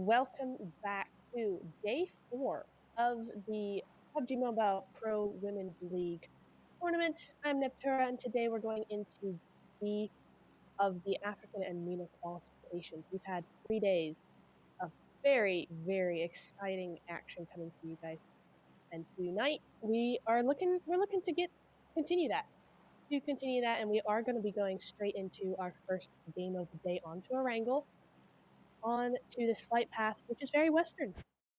welcome back to day 4 of the PUBG Mobile Pro Women's League tournament. I'm Neptura, and today we're going into B of the African and MENA qualifications. We've had 3 days of very, very exciting action coming to you guys, and tonight we're looking to continue that. And we are going to be going straight into our first game of the day onto ERANGEL on to this flight path, which is very Western.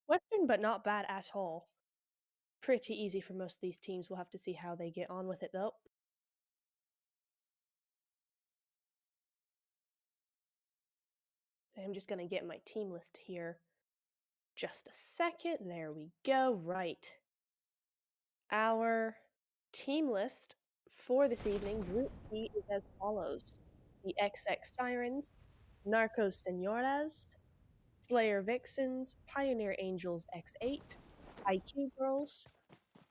Western, but not bad at all. Pretty easy for most of these teams. We'll have to see how they get on with it, though. I'm just going to get my team list here. Just a second. There we go. Right. Our team list for this evening, Group B, is as follows. The XX Sirens, NARCOS SENORAS, Slayer Vixens, Pioneer Angels X8, IQ Girls,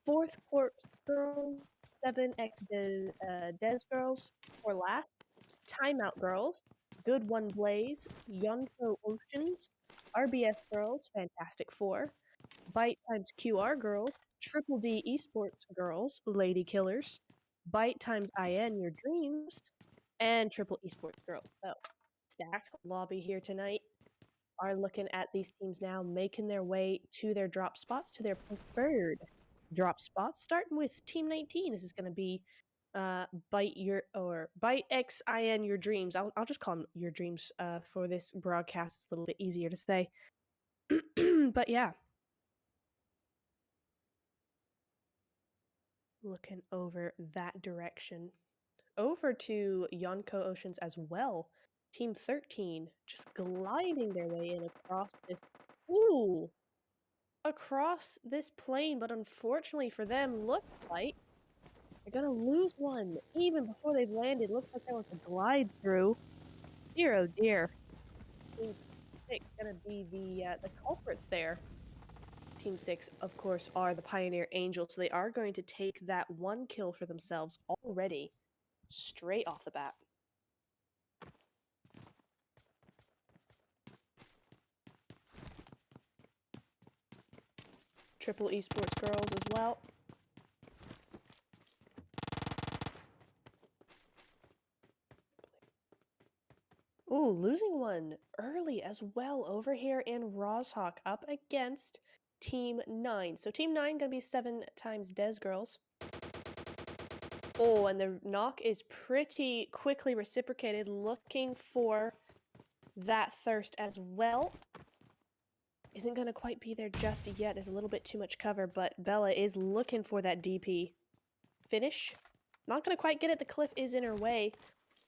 Fourth Corps Girls, 7X Des Girls for last, TIMEOUT-GIRLS, Good One Blaze, Yonko Oceans, RBS Girls, Fantastic Four, BYTqr Girls, Triple D ESPORTS Girls, Lady Killers, BYTxiN Your Dreams, and Triple ESPORTS Girls. So, stacked lobby here tonight. Are looking at these teams now, making their way to their drop spots, to their preferred drop spots, starting with Team 19. This is going to be BYTxiN Your Dreams. I'll just call them Your Dreams for this broadcast. It's a little bit easier to say. But yeah. Looking over that direction. Over to Yonko Oceans as well. Team 13 just gliding their way in across this. Ooh! Across this plane, but unfortunately for them, looks like they're gonna lose one even before they've landed. Looks like there was a glide through. Dear, oh dear. Team 6 gonna be the culprits there. Team 6, of course, are the Pioneer Angels, so they are going to take that one kill for themselves already, straight off the bat. Triple Esports Girls as well. Ooh, losing one early as well over here in Roshawk up against Team 9. So Team 9 going to be 7x Des Girls. Oh, and the knock is pretty quickly reciprocated, looking for that thirst as well. Isn't going to quite be there just yet. There's a little bit too much cover, but Bella is looking for that DP finish. Not going to quite get it. The cliff is in her way,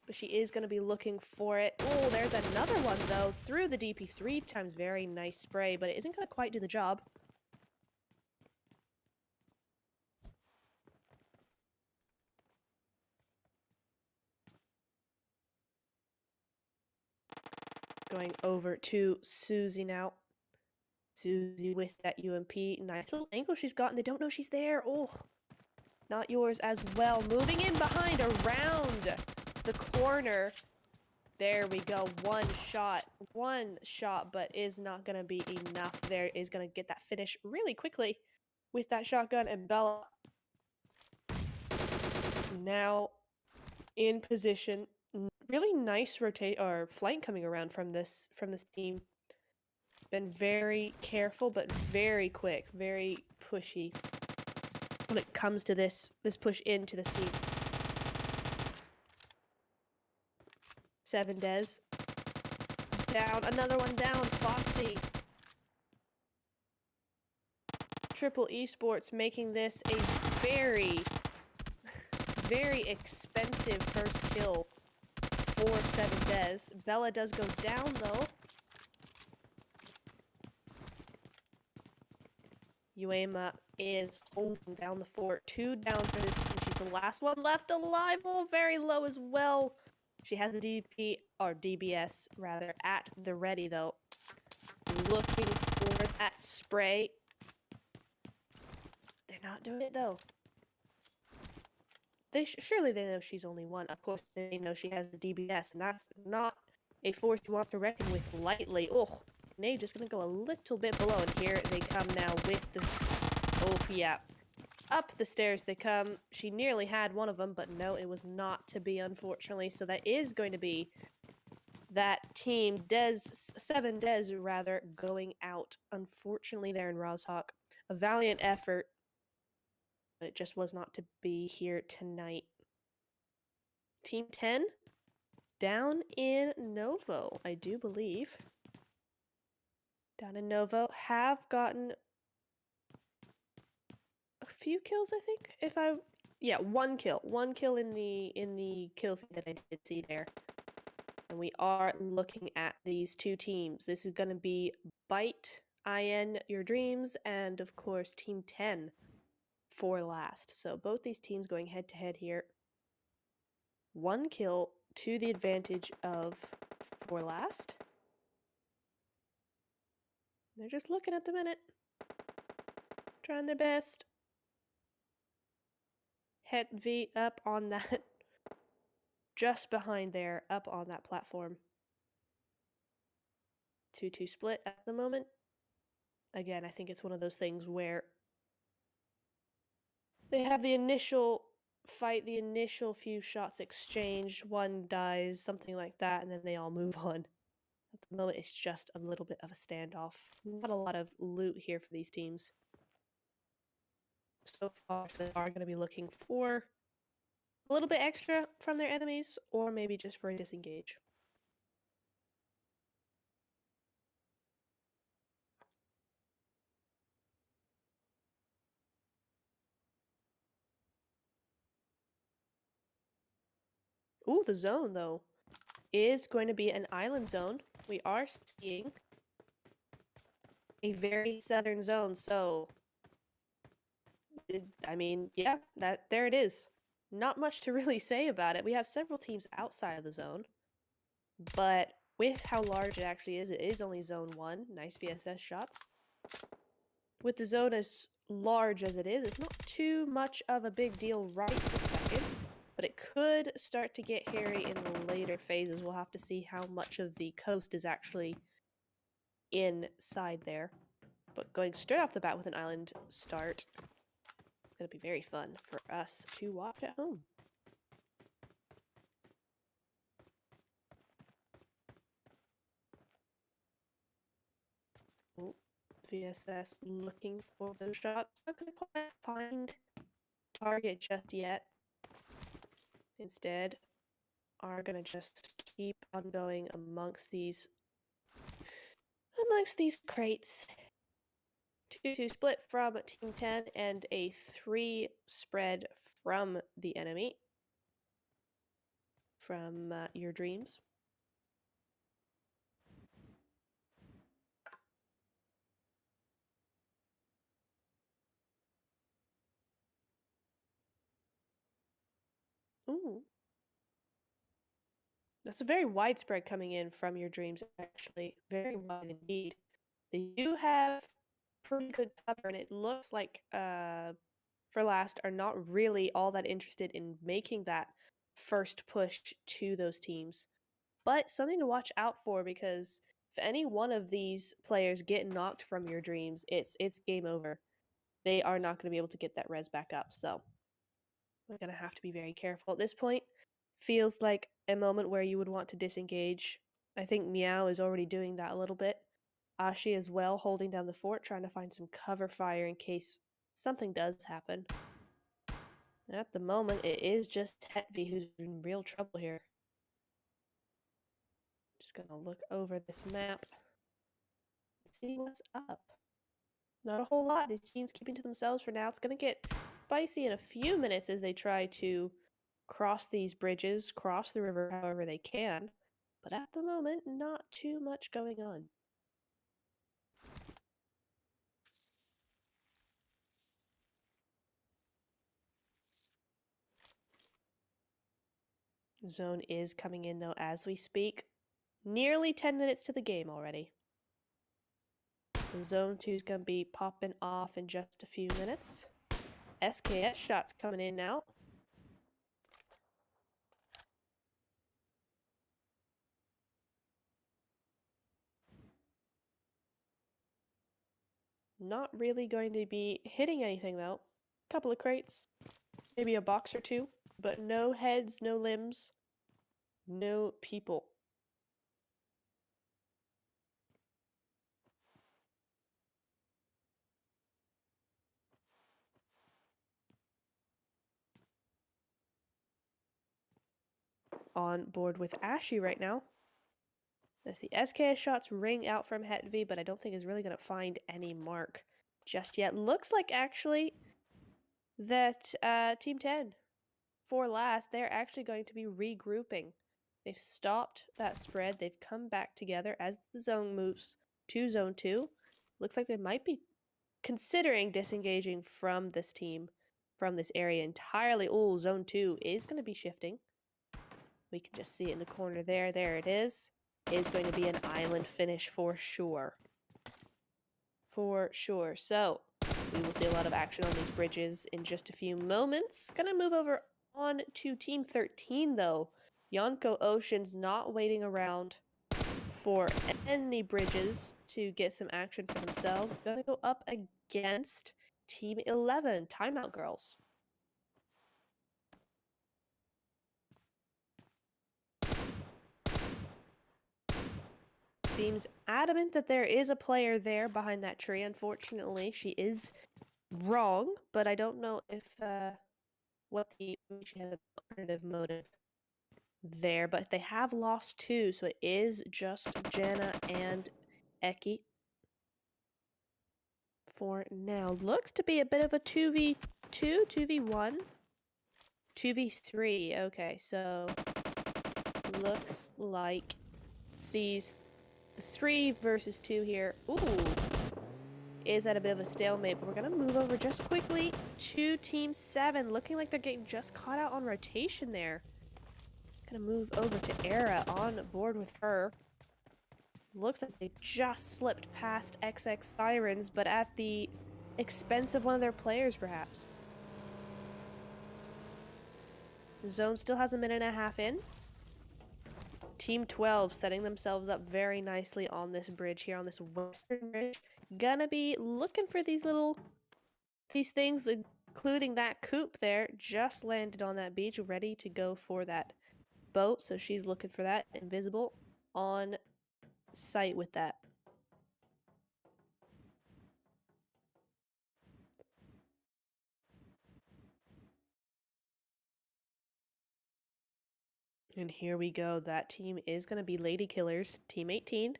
but she is going to be looking for it. Oh, there's another one, though, through the DP 3x. Very nice spray, but it isn't going to quite do the job. Going over to Susie now. Susie with that UMP. Nice little angle she's gotten. They don't know she's there. Oh, not yours as well. Moving in behind, around the corner. There we go. One shot, but is not going to be enough. There is going to get that finish really quickly with that shotgun, and Bella now in position. Really nice flank coming around from this team. Been very careful, but very quick, very pushy when it comes to this push into this team. 7 Des. Down, another one down, Foxy. Triple Esports making this a very, very expensive first kill for 7 Des. Bella does go down, though. Uema is holding down the fort. 2 down for this team. She's the last one left alive. Oh, very low as well. She has the DP, or DBS rather, at the ready, though. Looking for that spray. They're not doing it, though. Surely they know she's only one. Of course, they know she has the DBS, and that's not a force you want to reckon with lightly. Oh, grenade just going to go a little bit below, and here they come now with the... Oh, yeah. Up the stairs they come. She nearly had one of them, but no, it was not to be, unfortunately. So that is going to be that team, 7 Des, rather, going out. Unfortunately, there in Rozhok. A valiant effort, but it just was not to be here tonight. Team 10, down in Novo, I do believe. Down in Novo, have gotten a few kills, I think. Yeah, one kill in the kill feed that I did see there. And we are looking at these two teams. This is going to be BYTxiN, Your Dreams, and of course Team 10 for last. So both these teams going head to head here. One kill to the advantage of for last. They're just looking at the minute. Trying their best. Het V up on that. Just behind there, up on that platform. 2-2 split at the moment. Again, I think it's one of those things where they have the initial fight, the initial few shots exchanged, one dies, something like that, and then they all move on. At the moment, it's just a little bit of a standoff. Not a lot of loot here for these teams. So far, they are going to be looking for a little bit extra from their enemies, or maybe just for a disengage. Ooh, the zone, though, is going to be an island zone. We are seeing a very southern zone, so... I mean, yeah, there it is. Not much to really say about it. We have several teams outside of the zone, but with how large it actually is, it is only zone 1. Nice VSS shots. With the zone as large as it is, it's not too much of a big deal right this second, but it could start to get hairy in the later phases. We'll have to see how much of the coast is actually inside there. But going straight off the bat with an island start, it's going to be very fun for us to watch at home. Oh, VSS looking for those shots. Not going to quite find target just yet. Instead, are going to just keep on going amongst these crates. 2-2 split from Team 10 and a 3 spread from the enemy. From Your Dreams. Ooh. That's a very widespread coming in from Your Dreams, actually. Very wide indeed. They do have pretty good cover, and it looks like for last are not really all that interested in making that first push to those teams. But something to watch out for, because if any one of these players get knocked from Your Dreams, it's game over. They are not going to be able to get that res back up, so we're going to have to be very careful at this point. Feels like a moment where you would want to disengage. I think Meow is already doing that a little bit. Ashi as well, holding down the fort, trying to find some cover fire in case something does happen. At the moment, it is just Hetvi who's in real trouble here. Just gonna look over this map and see what's up. Not a whole lot. These teams keeping to themselves for now. It's gonna get spicy in a few minutes as they try to cross these bridges, cross the river however they can. But at the moment, not too much going on. Zone is coming in though as we speak. Nearly 10 minutes to the game already. So Zone 2 is going to be popping off in just a few minutes. SKS shots coming in now. Not really going to be hitting anything though. Couple of crates, maybe a box or two, but no heads, no limbs, no people. On board with Ashy right now. As the SKS shots ring out from Hetvi, but I don't think is really going to find any mark just yet. Looks like actually that Team 10 for last, they're actually going to be regrouping. They've stopped that spread. They've come back together as the zone moves to Zone 2. Looks like they might be considering disengaging from this team, from this area entirely. Oh, Zone 2 is going to be shifting. We can just see it in the corner there. There it is. Is going to be an island finish for sure. For sure. So, we will see a lot of action on these bridges in just a few moments. Gonna move over on to Team 13, though. Yonko Ocean's not waiting around for any bridges to get some action for themselves. Gonna go up against Team 11, TIMEOUT-GIRLS. Seems adamant that there is a player there behind that tree. Unfortunately, she is wrong, but I don't know if what she has an alternative motive there. But they have lost two, so it is just Jenna and Eki for now. Looks to be a bit of a 2v2, 2v1, 2v3. Okay, so looks like these 3 versus 2 here. Ooh. Is at a bit of a stalemate, but we're gonna move over just quickly to Team 7. Looking like they're getting just caught out on rotation there. Gonna move over to Era on board with her. Looks like they just slipped past XX Sirens, but at the expense of one of their players, perhaps. The zone still has a minute and a half in. Team 12 setting themselves up very nicely on this bridge here, on this western bridge. Gonna be looking for these things, including that coop there. Just landed on that beach, ready to go for that boat. So she's looking for that. Invisible on site with that. And here we go. That team is going to be Lady Killers, Team 18.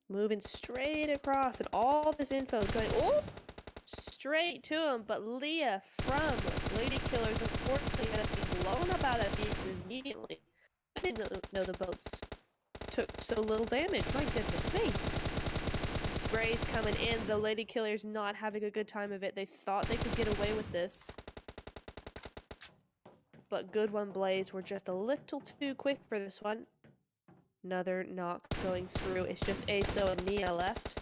Moving straight across, and all this info is going straight to him. But Leah from Lady Killers, unfortunately, going to be blown up out of the immediately. I didn't know the boats took so little damage. My goodness me. Sprays coming in. The Lady Killers not having a good time of it. They thought they could get away with this. But Good One Blaze were just a little too quick for this one. Another knock going through. It's just Aso and Nia left.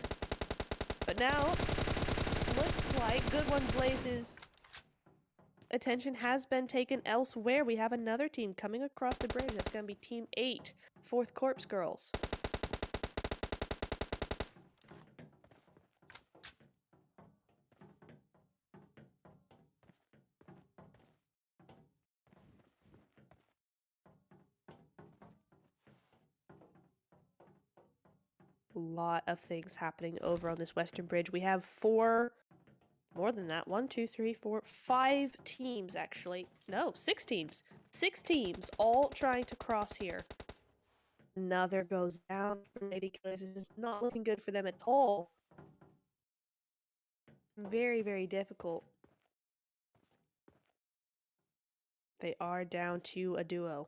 But now, looks like Good One Blaze's attention has been taken elsewhere. We have another team coming across the bridge. That's going to be Team 8, 4th Corpse Girls. A lot of things happening over on this western bridge. We have more than that. 1, 2, 3, 4, 5 teams actually. No, 6 teams. 6 teams all trying to cross here. Another goes down for Lady Killers. This is not looking good for them at all. Very, very difficult. They are down to a duo.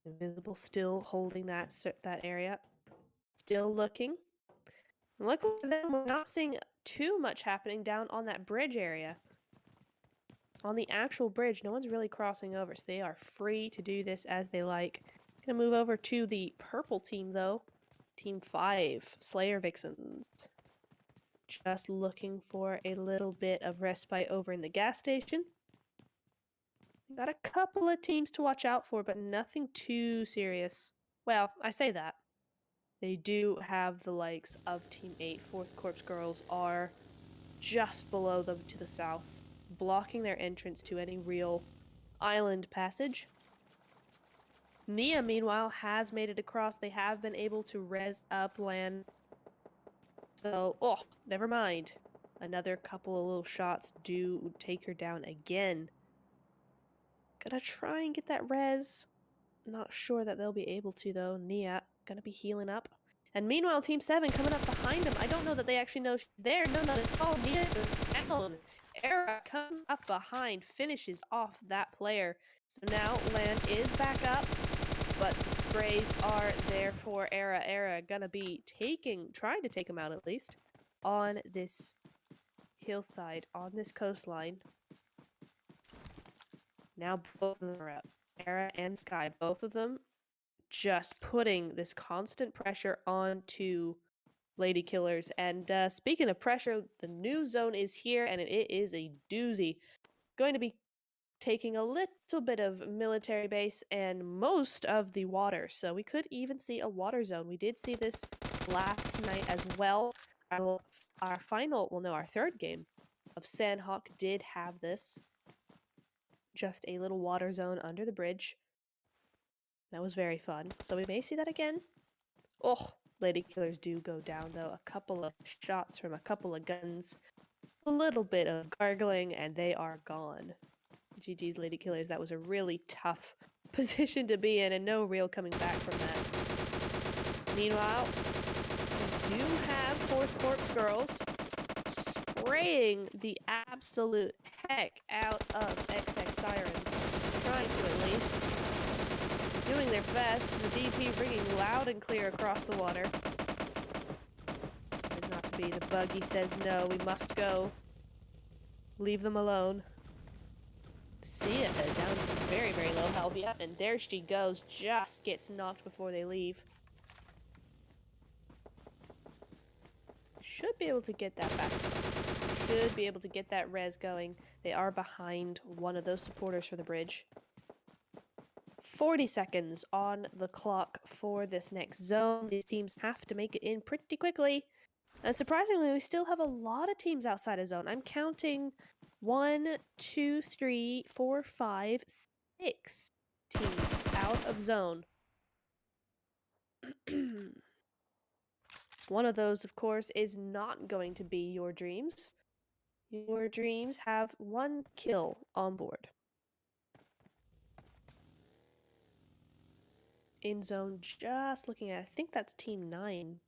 Invisible still holding that area. Still looking. Luckily for them, we're not seeing too much happening down on that bridge area. On the actual bridge, no one's really crossing over, so they are free to do this as they like. Gonna move over to the purple team, though. Team 5, Slayer Vixens. Just looking for a little bit of respite over in the gas station. Got a couple of teams to watch out for, but nothing too serious. Well, I say that. They do have the likes of Team 8. 4th Corps girls are just below them to the south, blocking their entrance to any real island passage. Nia, meanwhile, has made it across. They have been able to res up land. So, oh, never mind. Another couple of little shots do take her down again. Gonna try and get that res. Not sure that they'll be able to, though. Nia, gonna be healing up. And meanwhile, Team 7 coming up behind them. I don't know that they actually know she's there. No, not at all. Nia is down. Era comes up behind, finishes off that player. So now land is back up, but the sprays are there for Era. Era gonna be trying to take him out at least, on this hillside, on this coastline. Now both of them are up. Era and Sky, both of them just putting this constant pressure onto Lady Killers. And speaking of pressure, the new zone is here, and it is a doozy. Going to be taking a little bit of military base and most of the water, so we could even see a water zone. We did see this last night as well. Our third game of SANHOK did have this. Just a little water zone under the bridge. That was very fun. So we may see that again. Oh, Lady Killers do go down, though. A couple of shots from a couple of guns. A little bit of gargling, and they are gone. GG's, Lady Killers. That was a really tough position to be in, and no real coming back from that. Meanwhile, we do have 4th Corps girls spraying the absolute heck out of SIRENS. Trying to, at least. Doing their best. The DP ringing loud and clear across the water. There's not to be. The buggy says no, we must go. Leave them alone. See it down to very, very low health. Yep, and there she goes. Just gets knocked before they leave. Should be able to get that back. Should be able to get that res going. They are behind one of those supporters for the bridge. 40 seconds on the clock for this next zone. These teams have to make it in pretty quickly. And surprisingly, we still have a lot of teams outside of zone. I'm counting 1, 2, 3, 4, 5, 6 teams out of zone. One of those, of course, is not going to be your dreams. Your dreams have 1 kill on board. In zone, just looking at, I think that's Team 9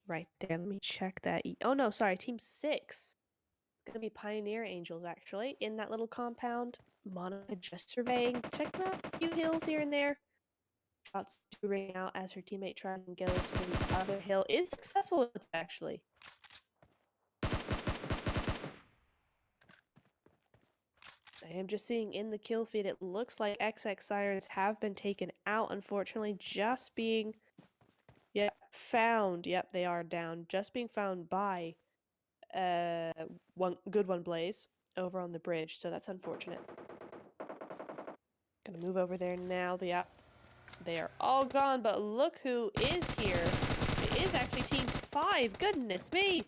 right there. Let me check that. Oh no, sorry, Team 6. It's gonna be Pioneer Angels, actually, in that little compound. Monica just surveying, checking out a few hills here and there. Shots do ring out as her teammate tries and goes for the other hill. Is successful with it, actually. I am just seeing in the kill feed, it looks like SIRENS have been taken out, unfortunately, just being, found. Yep, they are down. Just being found by one Blaze over on the bridge, so that's unfortunate. Gonna move over there now. They are all gone, but look who is here. It is actually Team 5. Goodness me.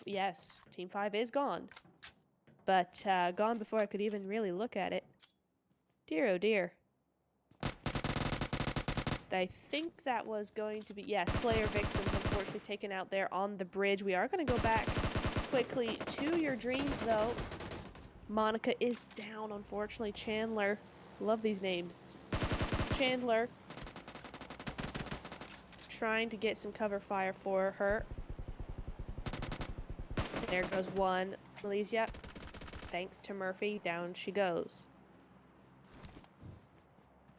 Yes, Team 5 is gone. But gone before I could even really look at it. Dear, oh dear. I think that was going to be, Slayer Vixens unfortunately taken out there on the bridge. We are going to go back quickly to your dreams, though. Monica is down, unfortunately. Chandler, love these names. Chandler trying to get some cover fire for her. There goes one. Alicia, thanks to Murphy, down she goes.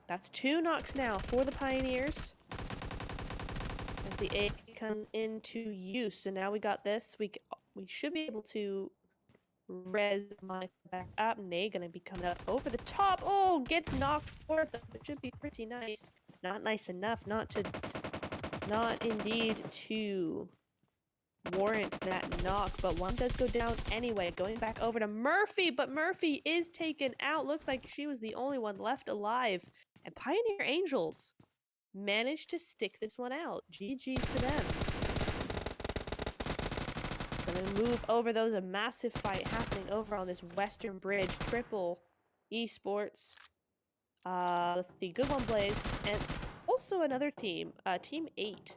That's 2 knocks now for the Pioneers. As the A comes into use. So now we got this. We should be able to res Monica back up. Nay gonna be coming up over the top. Oh, gets knocked for them. It should be pretty nice. Not nice enough. Not indeed to warrant that knock, but one does go down anyway. Going back over to Murphy, but Murphy is taken out. Looks like she was the only one left alive. And Pioneer Angels managed to stick this one out. GG's to them. Gonna move over. Those, a massive fight happening over on this western bridge. Triple esports. Let's see. Good one, Blaze. And also another team. Team 8.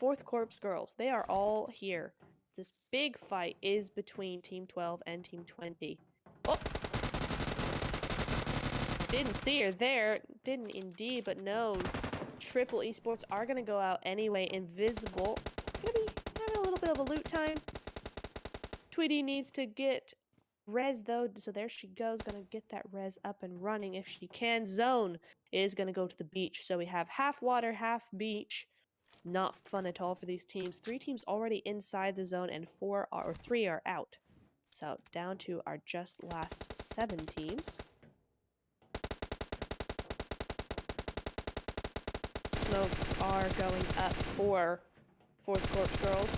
4th Corps Girls. They are all here. This big fight is between Team 12 and Team 20. Oh! Didn't see her there. Didn't indeed, but no. Triple esports are gonna go out anyway. Invisible. Gonna be having a little bit of a loot time. Tweety needs to get res though, so there she goes. Gonna get that res up and running if she can. Zone is gonna go to the beach. So we have half water, half beach. Not fun at all for these teams. 3 teams already inside the zone and 3 are out. So down to our just last 7 teams. Smokes are going up for 4th Corps Girls.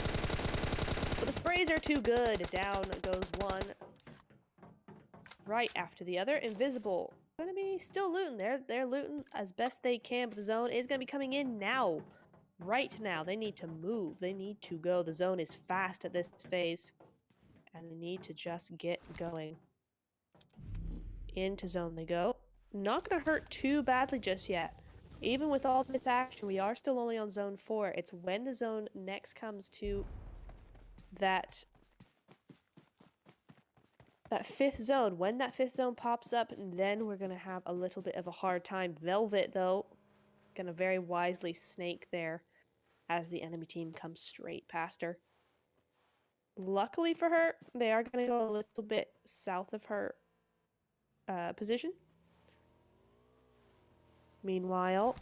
But the sprays are too good. Down goes one. Right after the other. Invisible. Gonna be still looting. They're looting as best they can, but the zone is gonna be coming in now. Right now. They need to move. They need to go. The zone is fast at this phase. And they need to just get going. Into zone they go. Not gonna hurt too badly just yet. Even with all this action, we are still only on zone 4. It's when the zone next comes to that 5th zone. When that 5th zone pops up, then we're gonna have a little bit of a hard time. Velvet, though, gonna very wisely snake there as the enemy team comes straight past her. Luckily for her, they are gonna go a little bit south of her position. Meanwhile,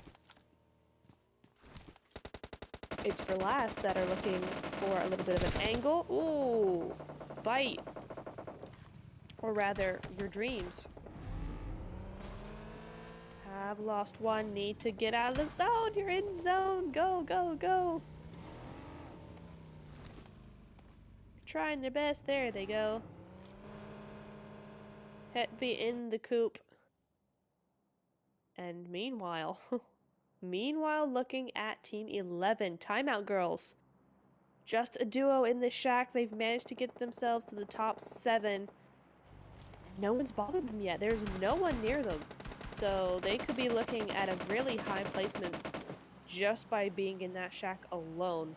it's for last that are looking for a little bit of an angle. Ooh, bite. Or rather, your dreams. Have lost one. Need to get out of the zone. You're in zone. Go, go, go. Trying their best. There they go. Be in the coop. And meanwhile, looking at Team 11, Timeout Girls. Just a duo in the shack. They've managed to get themselves to the top 7. No one's bothered them yet. There's no one near them. So they could be looking at a really high placement just by being in that shack alone.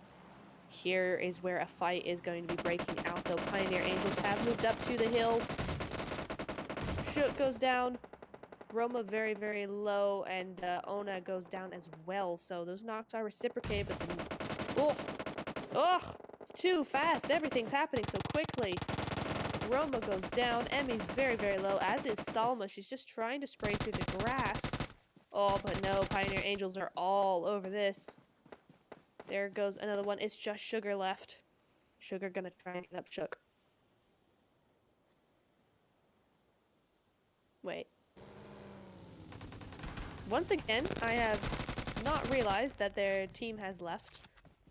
Here is where a fight is going to be breaking out, though. Pioneer Angels have moved up to the hill. Shook goes down. Roma very, very low, and Ona goes down as well. So those knocks are reciprocated, but then... Ugh! It's too fast. Everything's happening so quickly. Roma goes down. Emmy's very, very low, as is Salma. She's just trying to spray through the grass. Oh, but no. Pioneer Angels are all over this. There goes another one. It's just Sugar left. Sugar gonna try and get up Shook. Wait. Once again, I have not realized that their team has left.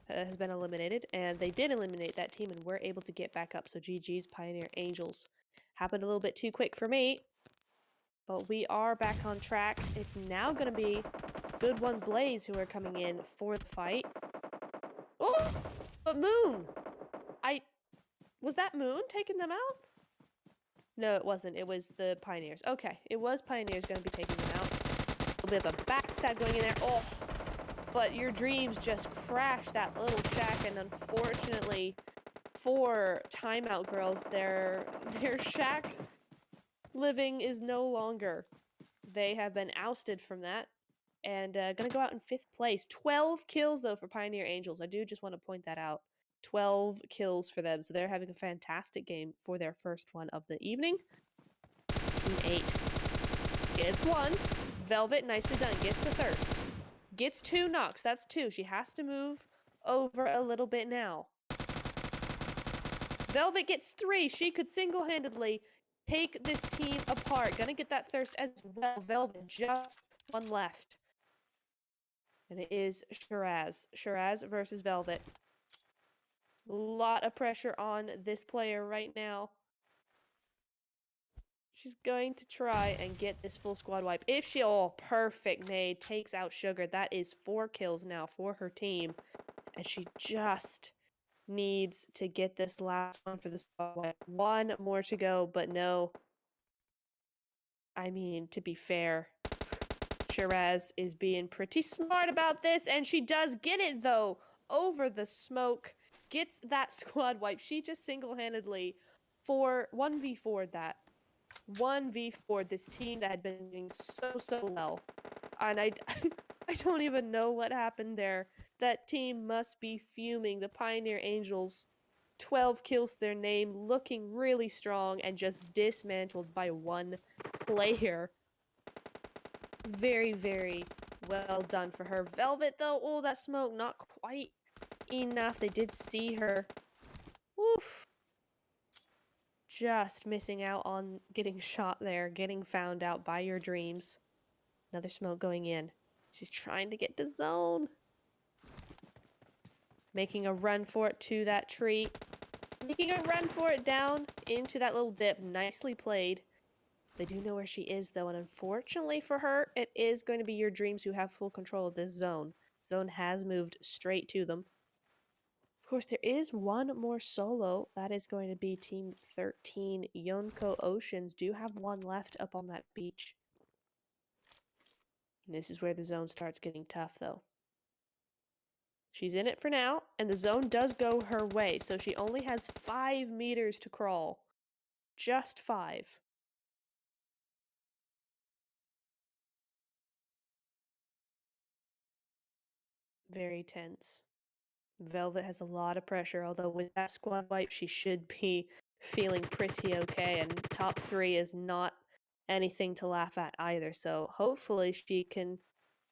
Has been eliminated, and they did eliminate that team and were able to get back up. So GG's Pioneer Angels. Happened a little bit too quick for me, but we are back on track. It's now going to be Good One Blaze who are coming in for the fight. Oh, but Moon! Was that Moon taking them out? No, it wasn't. It was the Pioneers. Okay, it was Pioneers going to be taking them out. A little bit of a backstab going in there. Oh! But your dreams just crashed that little shack, and unfortunately for Timeout Girls, their shack living is no longer. They have been ousted from that, and gonna go out in 5th place. 12 kills, though, for Pioneer Angels. I do just want to point that out. 12 kills for them, so they're having a fantastic game for their first one of the evening. Team 8 gets 1. Velvet, nicely done, gets the thirst. Gets 2 knocks. That's 2. She has to move over a little bit now. Velvet gets 3. She could single-handedly take this team apart. Gonna get that thirst as well. Velvet, just 1 left. And it is Shiraz. Shiraz versus Velvet. A lot of pressure on this player right now. She's going to try and get this full squad wipe. If she... Oh, perfect nade. Takes out Sugar. That is 4 kills now for her team. And she just needs to get this last one for the squad wipe. 1 more to go, but no. I mean, to be fair, Shiraz is being pretty smart about this, and she does get it, though. Over the smoke. Gets that squad wipe. She just single-handedly 1v4'd that. 1v4'd this team that had been doing so well. And I don't even know what happened there. That team must be fuming. The Pioneer Angels, 12 kills to their name, looking really strong, and just dismantled by 1 player. Very, very well done for her. Velvet, though, oh, that smoke, not quite enough. They did see her. Woof. Just missing out on getting shot there, getting found out by your dreams. Another smoke going in. She's trying to get to zone. Making a run for it to that tree. Making a run for it down into that little dip. Nicely played. They do know where she is, though, and unfortunately for her, it is going to be your dreams who have full control of this zone. Zone has moved straight to them. Of course, there is 1 more solo. That is going to be Team 13. Yonko Oceans do have 1 left up on that beach. And this is where the zone starts getting tough, though. She's in it for now, and the zone does go her way, so she only has 5 meters to crawl. Just 5. Very tense. Velvet has a lot of pressure, although with that squad wipe, she should be feeling pretty okay, and top 3 is not anything to laugh at either, so hopefully she can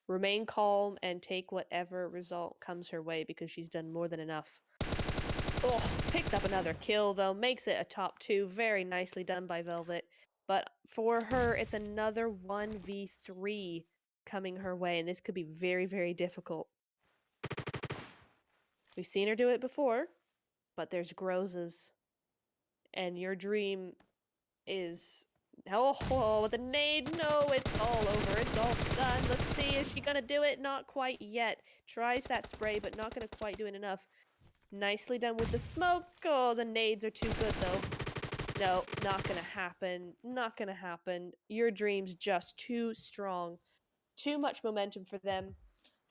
remain calm and take whatever result comes her way, because she's done more than enough. Oh, picks up another kill, though, makes it a top 2, very nicely done by Velvet, but for her, it's another 1v3 coming her way, and this could be very, very difficult. We've seen her do it before, but there's Grozes. And your dream is... Oh, with the nade, no, it's all over. It's all done. Let's see, is she gonna do it? Not quite yet. Tries that spray, but not gonna quite do it enough. Nicely done with the smoke. Oh, the nades are too good, though. No, not gonna happen. Not gonna happen. Your dream's just too strong. Too much momentum for them.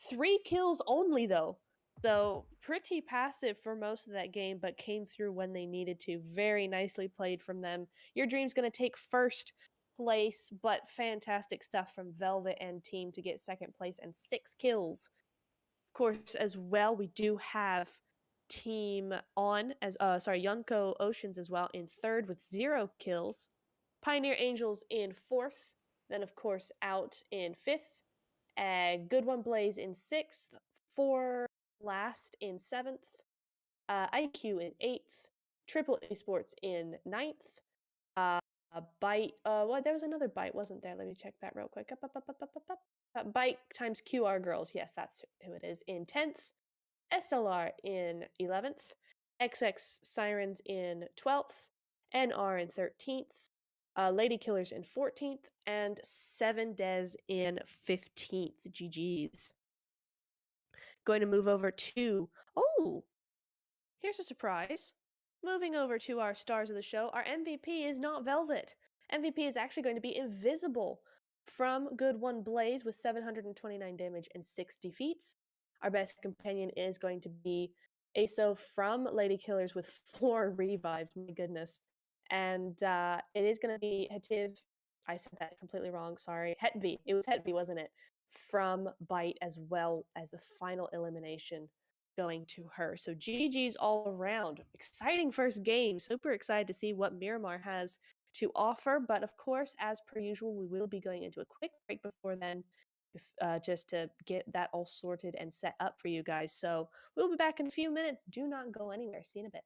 3 kills only, though. So, pretty passive for most of that game, but came through when they needed to. Very nicely played from them. Your dream's going to take first place, but fantastic stuff from Velvet and team to get second place and 6 kills. Of course, as well, we do have team Yonko Oceans as well in third with 0 kills. Pioneer Angels in fourth. Then, of course, Out in fifth. Good One Blaze in 6th, 4 Last in 7th, IQ in 8th, Triple Esports in 9th, Byte, there was another Byte, wasn't there? Let me check that real quick. BYTqr, yes, that's who it is, in 10th, SLR in 11th, XX Sirens in 12th, NR in 13th, Lady Killers in 14th, and 7 Des in 15th. GG's. Going to move over to... Oh! Here's a surprise. Moving over to our stars of the show, our MVP is not Velvet. MVP is actually going to be Invisible from Good One Blaze with 729 damage and 6 defeats. Our best companion is going to be Aso from Lady Killers with 4 revived. My goodness. And it is going to be Hetiv. I said that completely wrong. Sorry. Hetvi. It was Hetvi, wasn't it? From Byte, as well as the final elimination going to her. So GG's all around. Exciting first game. Super excited to see what Miramar has to offer. But of course, as per usual, we will be going into a quick break before then, just to get that all sorted and set up for you guys. So we'll be back in a few minutes. Do not go anywhere. See you in a bit.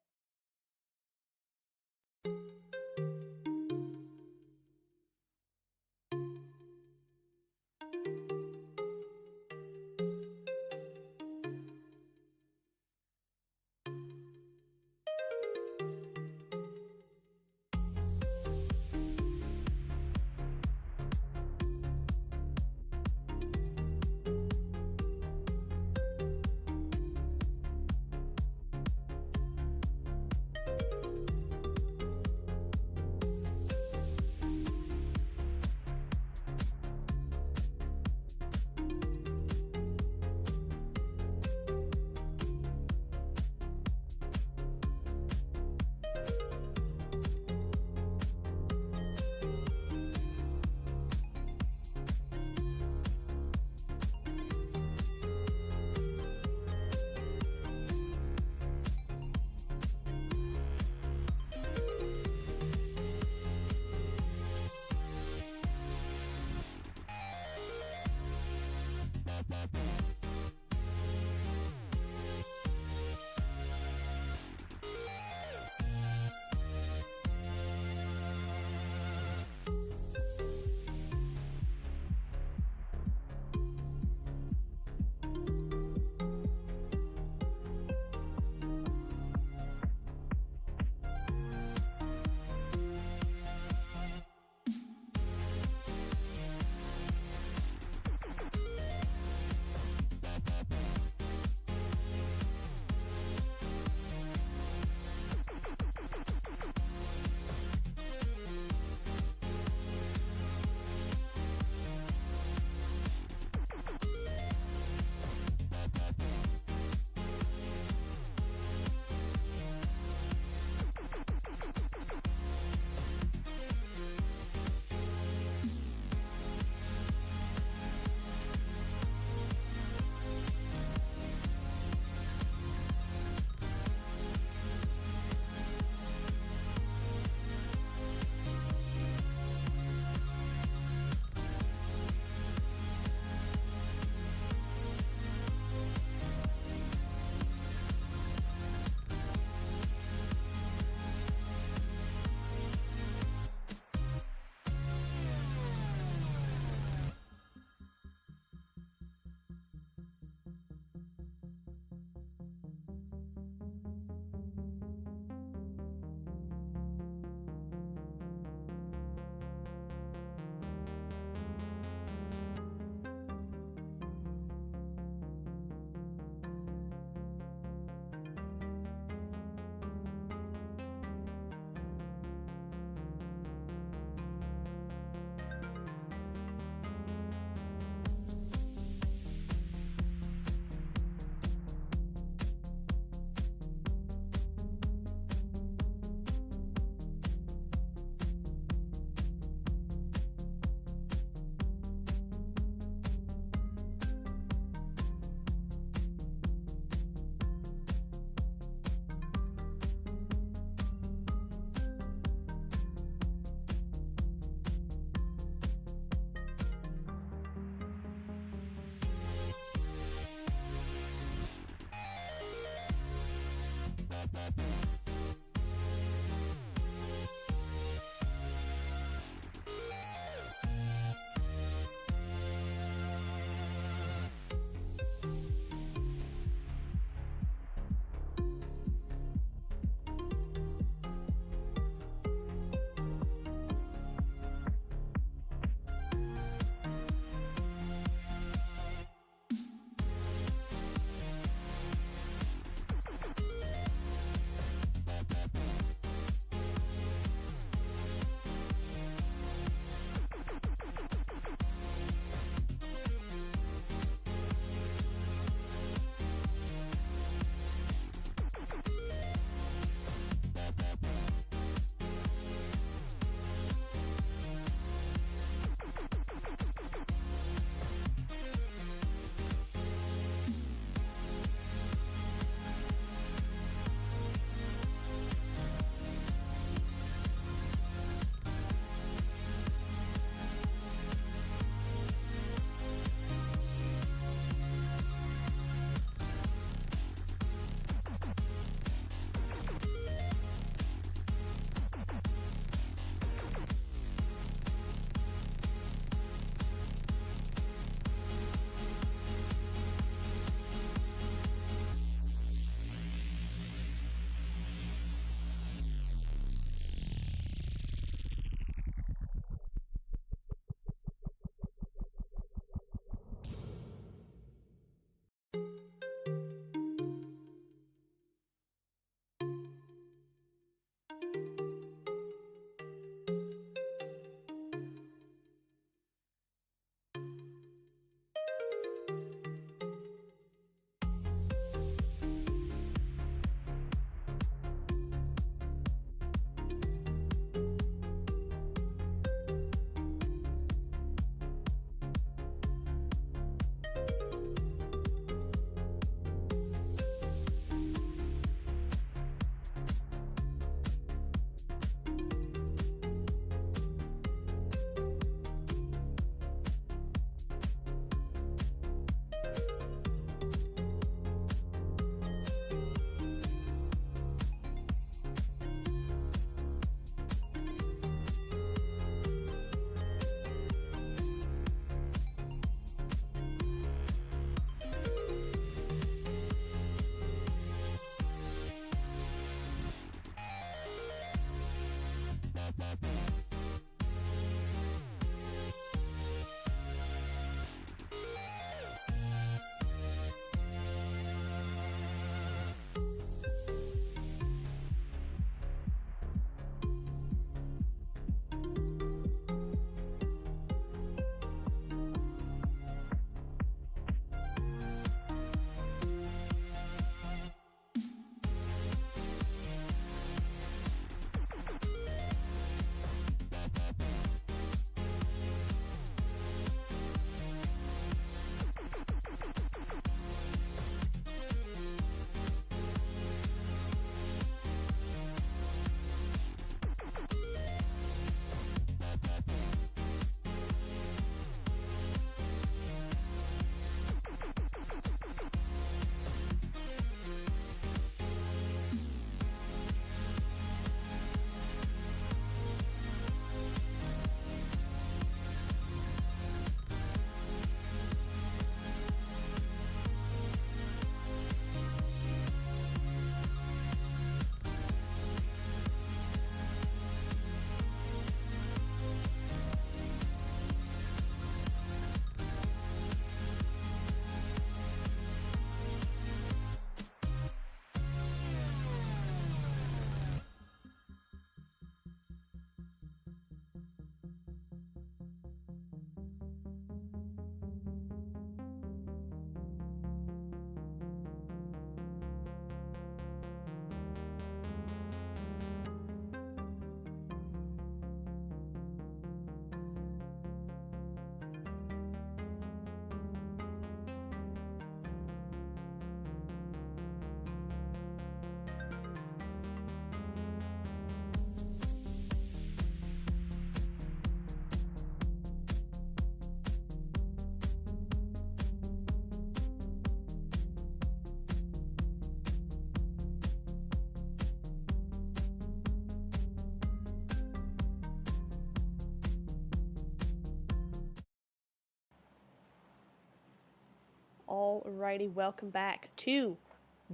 Alrighty, welcome back to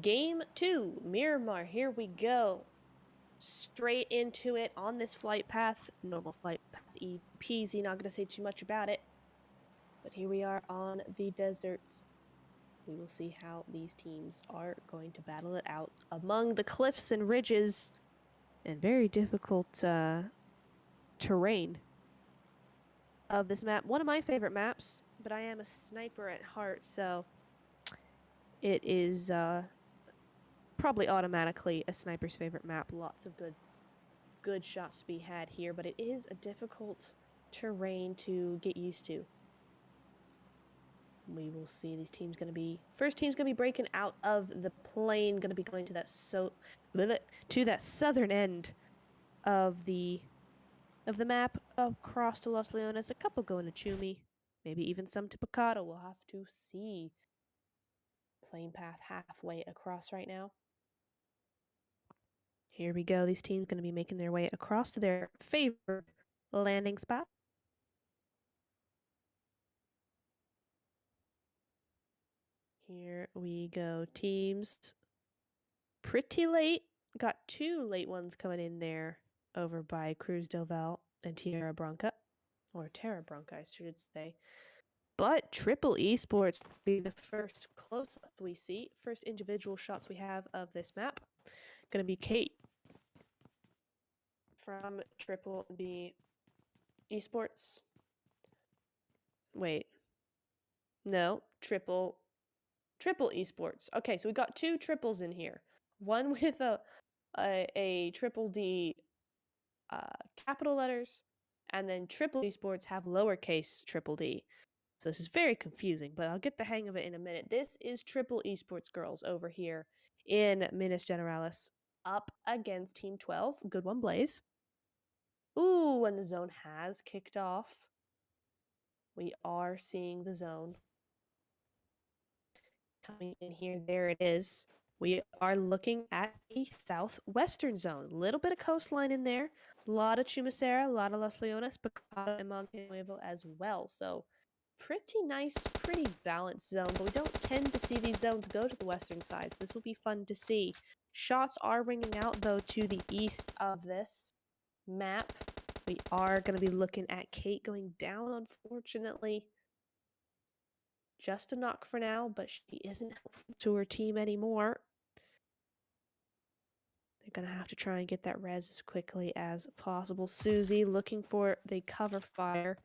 Game 2, Miramar. Here we go. Straight into it on this flight path. Normal flight path, easy peasy, not going to say too much about it. But here we are on the deserts. We will see how these teams are going to battle it out among the cliffs and ridges and very difficult terrain of this map. One of my favorite maps, but I am a sniper at heart, so it is probably automatically a sniper's favorite map. Lots of good shots to be had here, but it is a difficult terrain to get used to. We will see these teams going to be... First team's going to be breaking out of the plane, going to be going to that southern end of the map, across to Los Leones. A couple going to Chumi, maybe even some to Picado. We'll have to see. Plane path halfway across right now. Here we go. These teams going to be making their way across to their favorite landing spot. Here we go. Teams pretty late. Got two late ones coming in there over by Cruz del Val and Terra Branca. Or Terra Branca, I should say. But Triple Esports will be the first close-up we see. First individual shots we have of this map. Going to be Kate from Triple B Esports. Wait. No, Triple Esports. Okay, so we got two triples in here. One with a Triple D capital letters, and then Triple Esports have lowercase Triple D. So this is very confusing, but I'll get the hang of it in a minute. This is Triple Esports girls over here in Minas Generalis, up against Team 12. Good one, Blaze. Ooh, and the zone has kicked off. We are seeing the zone coming in here. There it is. We are looking at a southwestern zone. A little bit of coastline in there. A lot of Chumacera, a lot of Los Leones, Picado, and Monte Nuevo as well. So pretty nice, pretty balanced zone, but we don't tend to see these zones go to the western side, so this will be fun to see. Shots are ringing out, though, to the east of this map. We are going to be looking at Kate going down, unfortunately. Just a knock for now, but she isn't helpful to her team anymore. They're going to have to try and get that res as quickly as possible. Susie looking for the cover fire.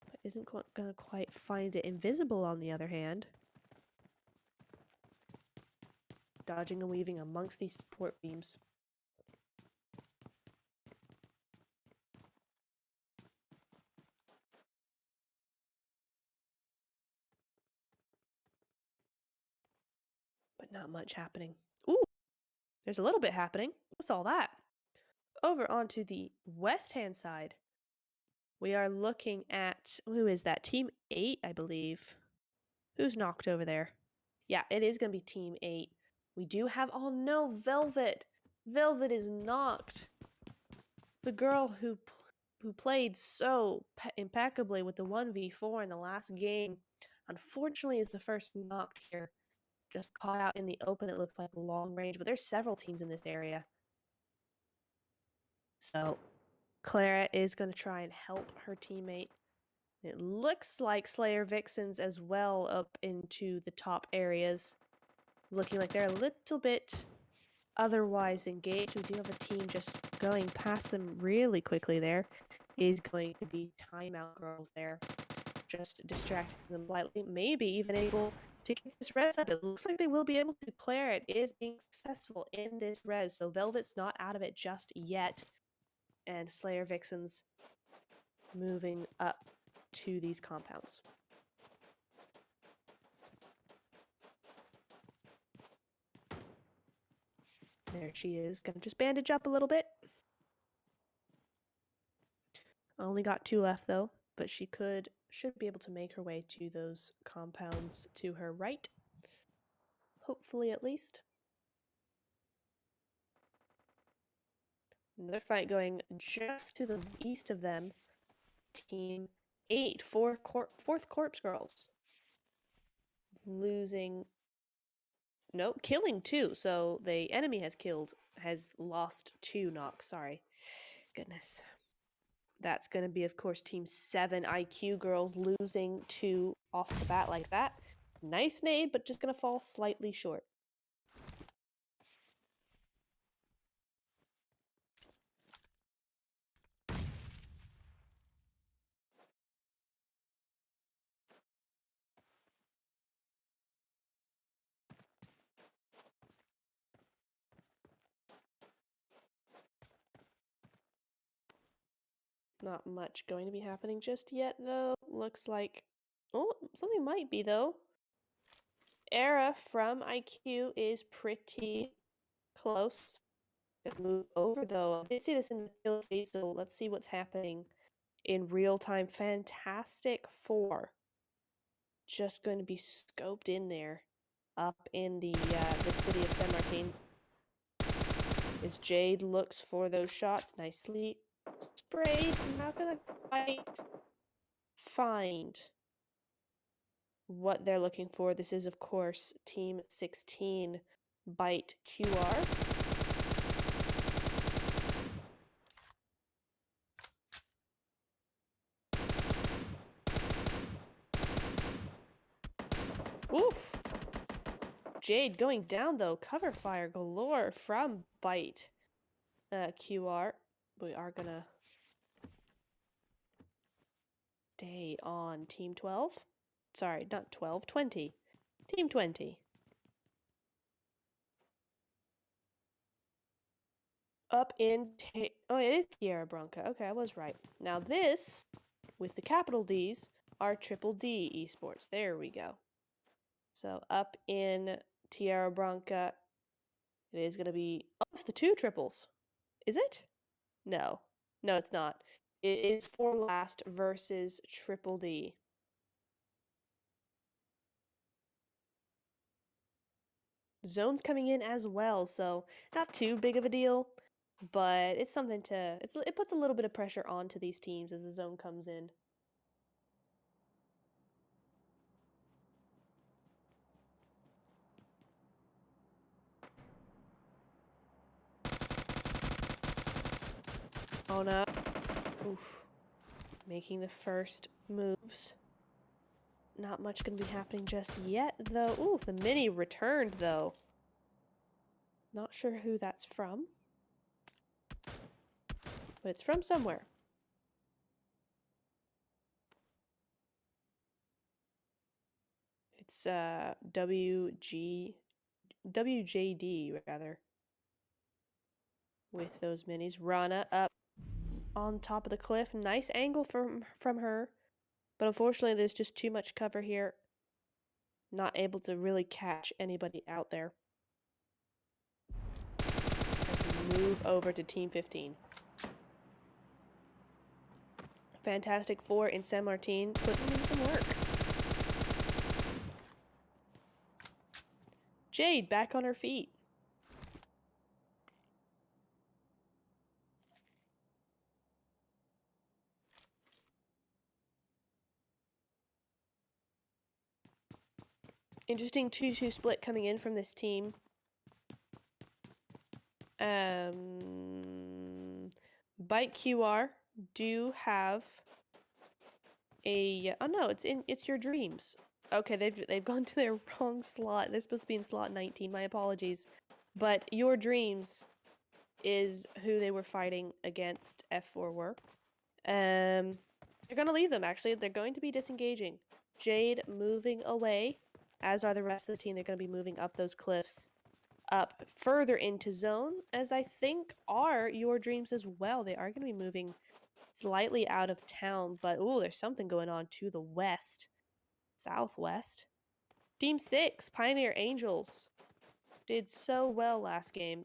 But isn't going to quite find it. Invisible, on the other hand. Dodging and weaving amongst these support beams. But not much happening. Ooh! There's a little bit happening. What's all that? Over onto the west-hand side, we are looking at... Who is that? Team 8, I believe. Who's knocked over there? Yeah, it is going to be Team 8. We do have... Oh no, Velvet! Velvet is knocked. The girl who played so impeccably with the 1v4 in the last game, unfortunately is the first knocked here. Just caught out in the open, it looks like long range, but there's several teams in this area. So Clara is going to try and help her teammate. It looks like Slayer Vixens as well up into the top areas. Looking like they're a little bit otherwise engaged. We do have a team just going past them really quickly there. Is going to be TIMEOUT-GIRLS there. Just distracting them slightly. Maybe even able to get this res up. It looks like they will be able to. Claire is being successful in this res, so Velvet's not out of it just yet. And Slayer Vixens moving up to these compounds. There she is. Gonna just bandage up a little bit. Only got 2 left though, but she should be able to make her way to those compounds to her right. Hopefully, at least. Another fight going just to the east of them. Team 8, fourth corpse girls. losing... Nope, killing 2. So the enemy has lost 2 knocks. Sorry. Goodness. That's going to be, of course, Team 7 IQ girls losing 2 off the bat like that. Nice nade, but just going to fall slightly short. Not much going to be happening just yet, though. Looks like... Oh, something might be, though. Era from IQ is pretty close. Gonna move over, though. I did see this in the kill feed, so let's see what's happening in real time. Fantastic 4. Just going to be scoped in there. Up in the city of San Martin. As Jade looks for those shots. Nicely sprayed. Not gonna quite find what they're looking for. This is, of course, Team 16 BYTqr. Oof! Jade going down, though. Cover fire galore from BYTqr. We are gonna stay on Team 12. Sorry, not 12, 20. Team 20. Up in... Oh, it is Tierra Bronca. Okay, I was right. Now this, with the capital D's, are Triple D Esports. There we go. So up in Tierra Bronca, it is going to be... Oh, it's the 2 triples. Is it? No. No, it's not. It is 4 last versus Triple D. Zone's coming in as well, so not too big of a deal, but it's something to... It puts a little bit of pressure onto these teams as the zone comes in. Oh no. Oof. Making the first moves. Not much gonna be happening just yet, though. Ooh, the mini returned, though. Not sure who that's from. But it's from somewhere. It's WJD, rather. With those minis. Rana up on top of the cliff. Nice angle from her. But unfortunately, there's just too much cover here. Not able to really catch anybody out there. As we move over to Team 15. Fantastic 4 in San Martin, putting in some work. Jade back on her feet. Interesting 2-2 split coming in from this team. BYTqr do have a... Oh no, it's your dreams. Okay, they've gone to their wrong slot. They're supposed to be in slot 19. My apologies. But your dreams is who they were fighting against. F4 were. They're gonna leave them, actually. They're going to be disengaging. Jade moving away, as are the rest of the team. They're going to be moving up those cliffs, up further into zone, as I think are your dreams as well. They are going to be moving slightly out of town, but ooh, there's something going on to the west, southwest. Team 6, Pioneer Angels, did so well last game.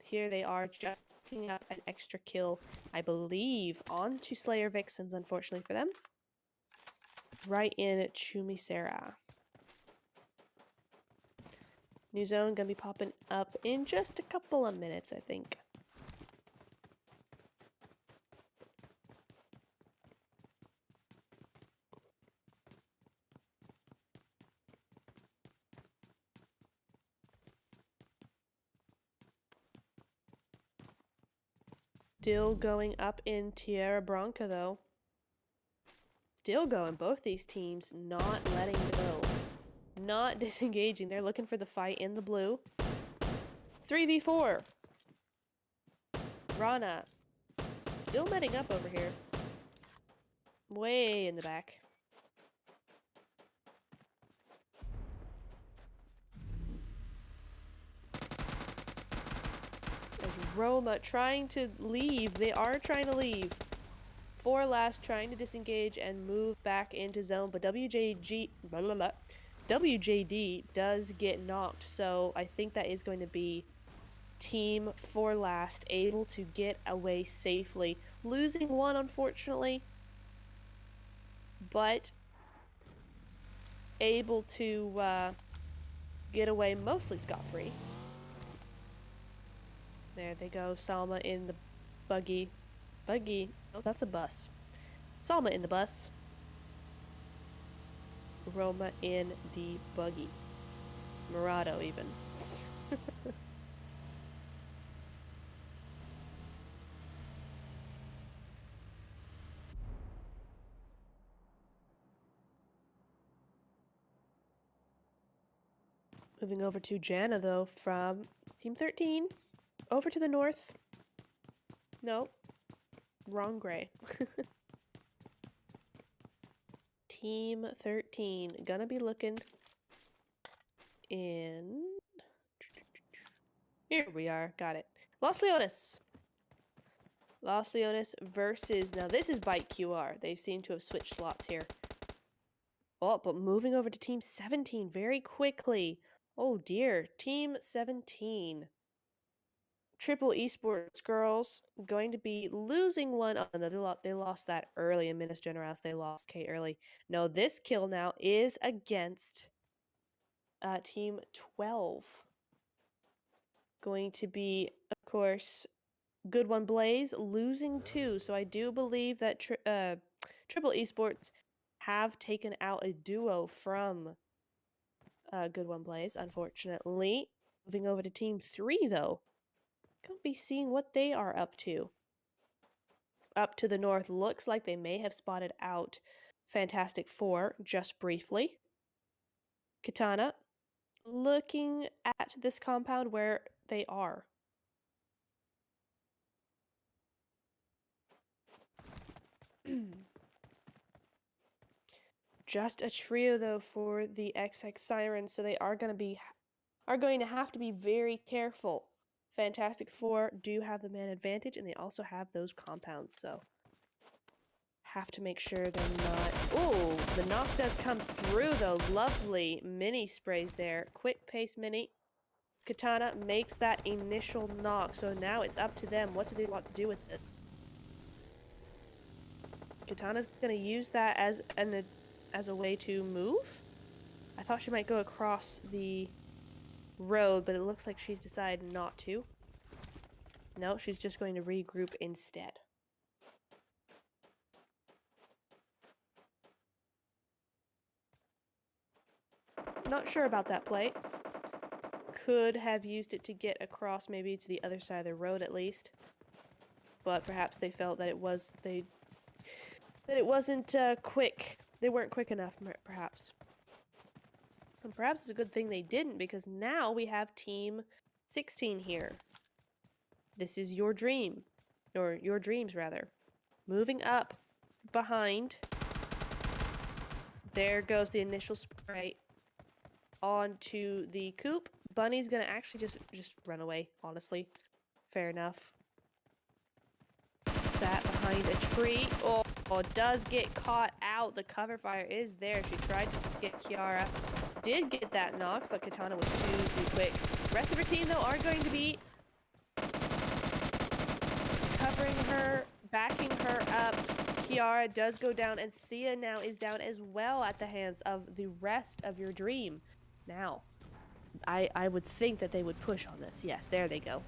Here they are, just picking up an extra kill, I believe, onto Slayer Vixens, unfortunately for them. Right in Chumisera. New zone gonna be popping up in just a couple of minutes, I think. Still going up in Tierra Blanca, though. Still going. Both these teams not letting go. Not disengaging. They're looking for the fight in the blue. 3v4. Rana. Still netting up over here. Way in the back. There's Roma trying to leave. They are trying to leave. 4 last trying to disengage and move back into zone, but WJD does get knocked, so I think that is going to be team 4 last able to get away safely. Losing 1, unfortunately, but able to get away mostly scot-free. There they go, Salma in the buggy. Oh, that's a bus. Salma in the bus. Roma in the buggy. Murado even. Moving over to Jana, though, from Team 13. Over to the north. Nope. Wrong gray. Team 13. Gonna be looking in... Here we are. Got it. Los Leones. Los Leones versus... Now, this is BYTqr. They seem to have switched slots here. Oh, but moving over to Team 17 very quickly. Oh, dear. Team 17. Triple Esports girls going to be losing 1. Oh, no, they lost that early in Minas Generales. They lost K early. No, this kill now is against Team 12. Going to be, of course, Good One Blaze losing 2. So I do believe that Triple Esports have taken out a duo from Good One Blaze, unfortunately. Moving over to Team 3, though. Gonna be seeing what they are up to. Up to the north, looks like they may have spotted out Fantastic Four just briefly. Katana looking at this compound where they are. Just a trio, though, for the XX Sirens, so they are going to have to be very careful. Fantastic Four do have the man advantage, and they also have those compounds, so have to make sure they're not... Oh, the knock does come through, though. Lovely mini sprays there. Quick pace mini. Katana makes that initial knock, so now it's up to them. What do they want to do with this? Katana's going to use that as a way to move. I thought she might go across the road, but it looks like she's decided not to. No, she's just going to regroup instead. Not sure about that play. Could have used it to get across maybe to the other side of the road at least. But perhaps they felt that it wasn't quick. They weren't quick enough, perhaps. And perhaps it's a good thing they didn't, because now we have Team 16 here. This is your dream. Or your dreams, rather. Moving up behind. There goes the initial spray onto the coop. Bunny's gonna actually just run away, honestly. Fair enough. That behind a tree. Oh, does get caught out. The cover fire is there. She tried to get Kiara. Did get that knock, but Katana was too quick. Rest of her team, though, are going to be covering her, backing her up. Kiara does go down, and Sia now is down as well at the hands of the rest of your dream. Now, I would think that they would push on this. Yes, there they go.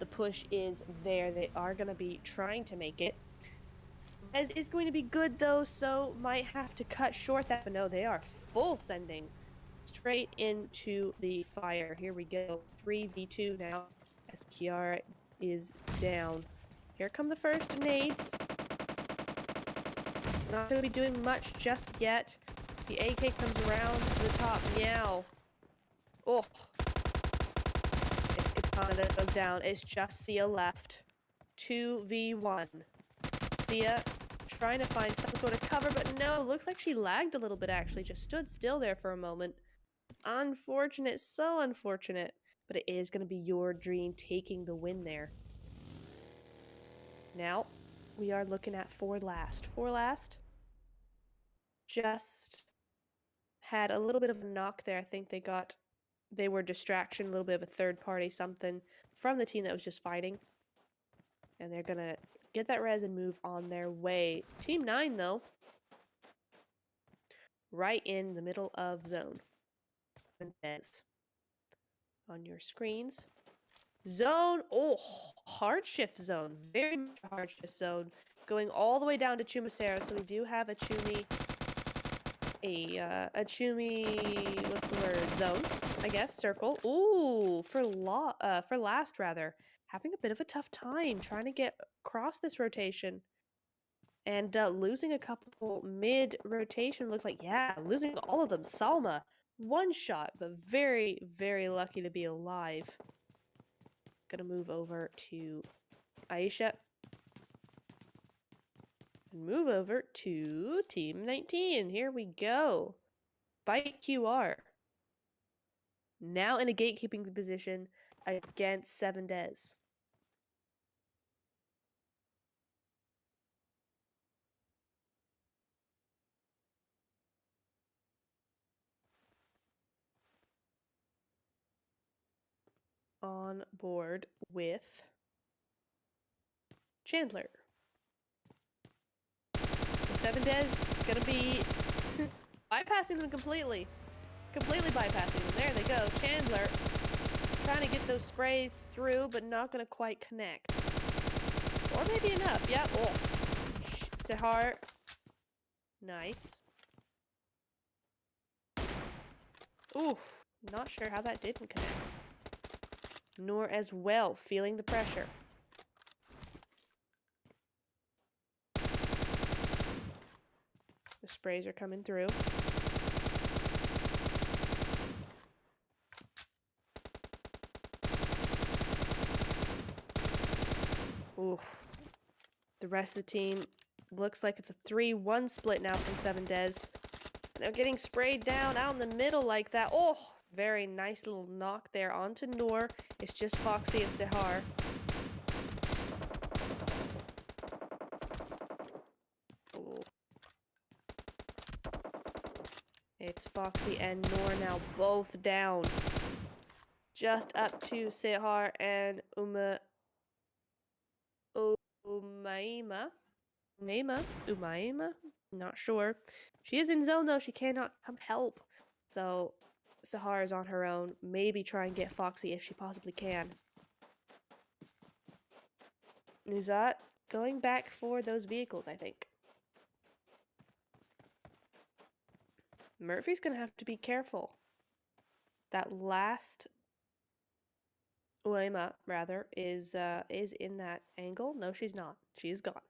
The push is there. They are going to be trying to make it. As is going to be good, though, so might have to cut short that. But no, they are full sending straight into the fire. Here we go. 3v2 now as Kiara is down. Here come the first nades. Not going to be doing much just yet. The AK comes around to the top. Meow. Oh. It's Katana that goes down. It's just Sia left. 2v1. Sia trying to find some sort of cover, but no, looks like she lagged a little bit actually. Just stood still there for a moment. Unfortunate, so unfortunate. But it is going to be your dream taking the win there. Now, we are looking at 4 last. 4 last. Just had a little bit of a knock there. I think they were distraction, a little bit of a third party something from the team that was just fighting. And they're going to get that res and move on their way. Team 9, though, right in the middle of zone. On your screens. Zone, oh, hard shift zone. Very much a hard shift zone. Going all the way down to Chumacero, so we do have a Chumi, what's the word, zone, I guess, circle. Ooh, for last, rather. Having a bit of a tough time trying to get across this rotation. And losing a couple mid-rotation looks like, yeah, losing all of them. Salma, 1 shot, but very, very lucky to be alive. Gonna move over to Aisha. And move over to Team 19. Here we go. BYTqr. Now in a gatekeeping position against 7 Des. On board with Chandler. The 7 Des gonna be bypassing them completely. Completely bypassing them. There they go. Chandler trying to get those sprays through, but not gonna quite connect. Or maybe enough. Yeah. Oh. Sahar. Nice. Oof. Not sure how that didn't connect. Nor as well, feeling the pressure. The sprays are coming through. Oof. The rest of the team looks like it's a 3-1 split now from 7 Des. They're getting sprayed down out in the middle like that. Oh, very nice little knock there onto Noor. It's just Foxy and Sahar. Oh. It's Foxy and Noor now both down. Just up to Sahar and Umaima? Not sure. She is in zone though, she cannot come help. So Sahar is on her own. Maybe try and get Foxy if she possibly can. Nuzat going back for those vehicles, I think. Murphy's gonna have to be careful. That last Uema, rather, is in that angle. No, she's not. She is gone.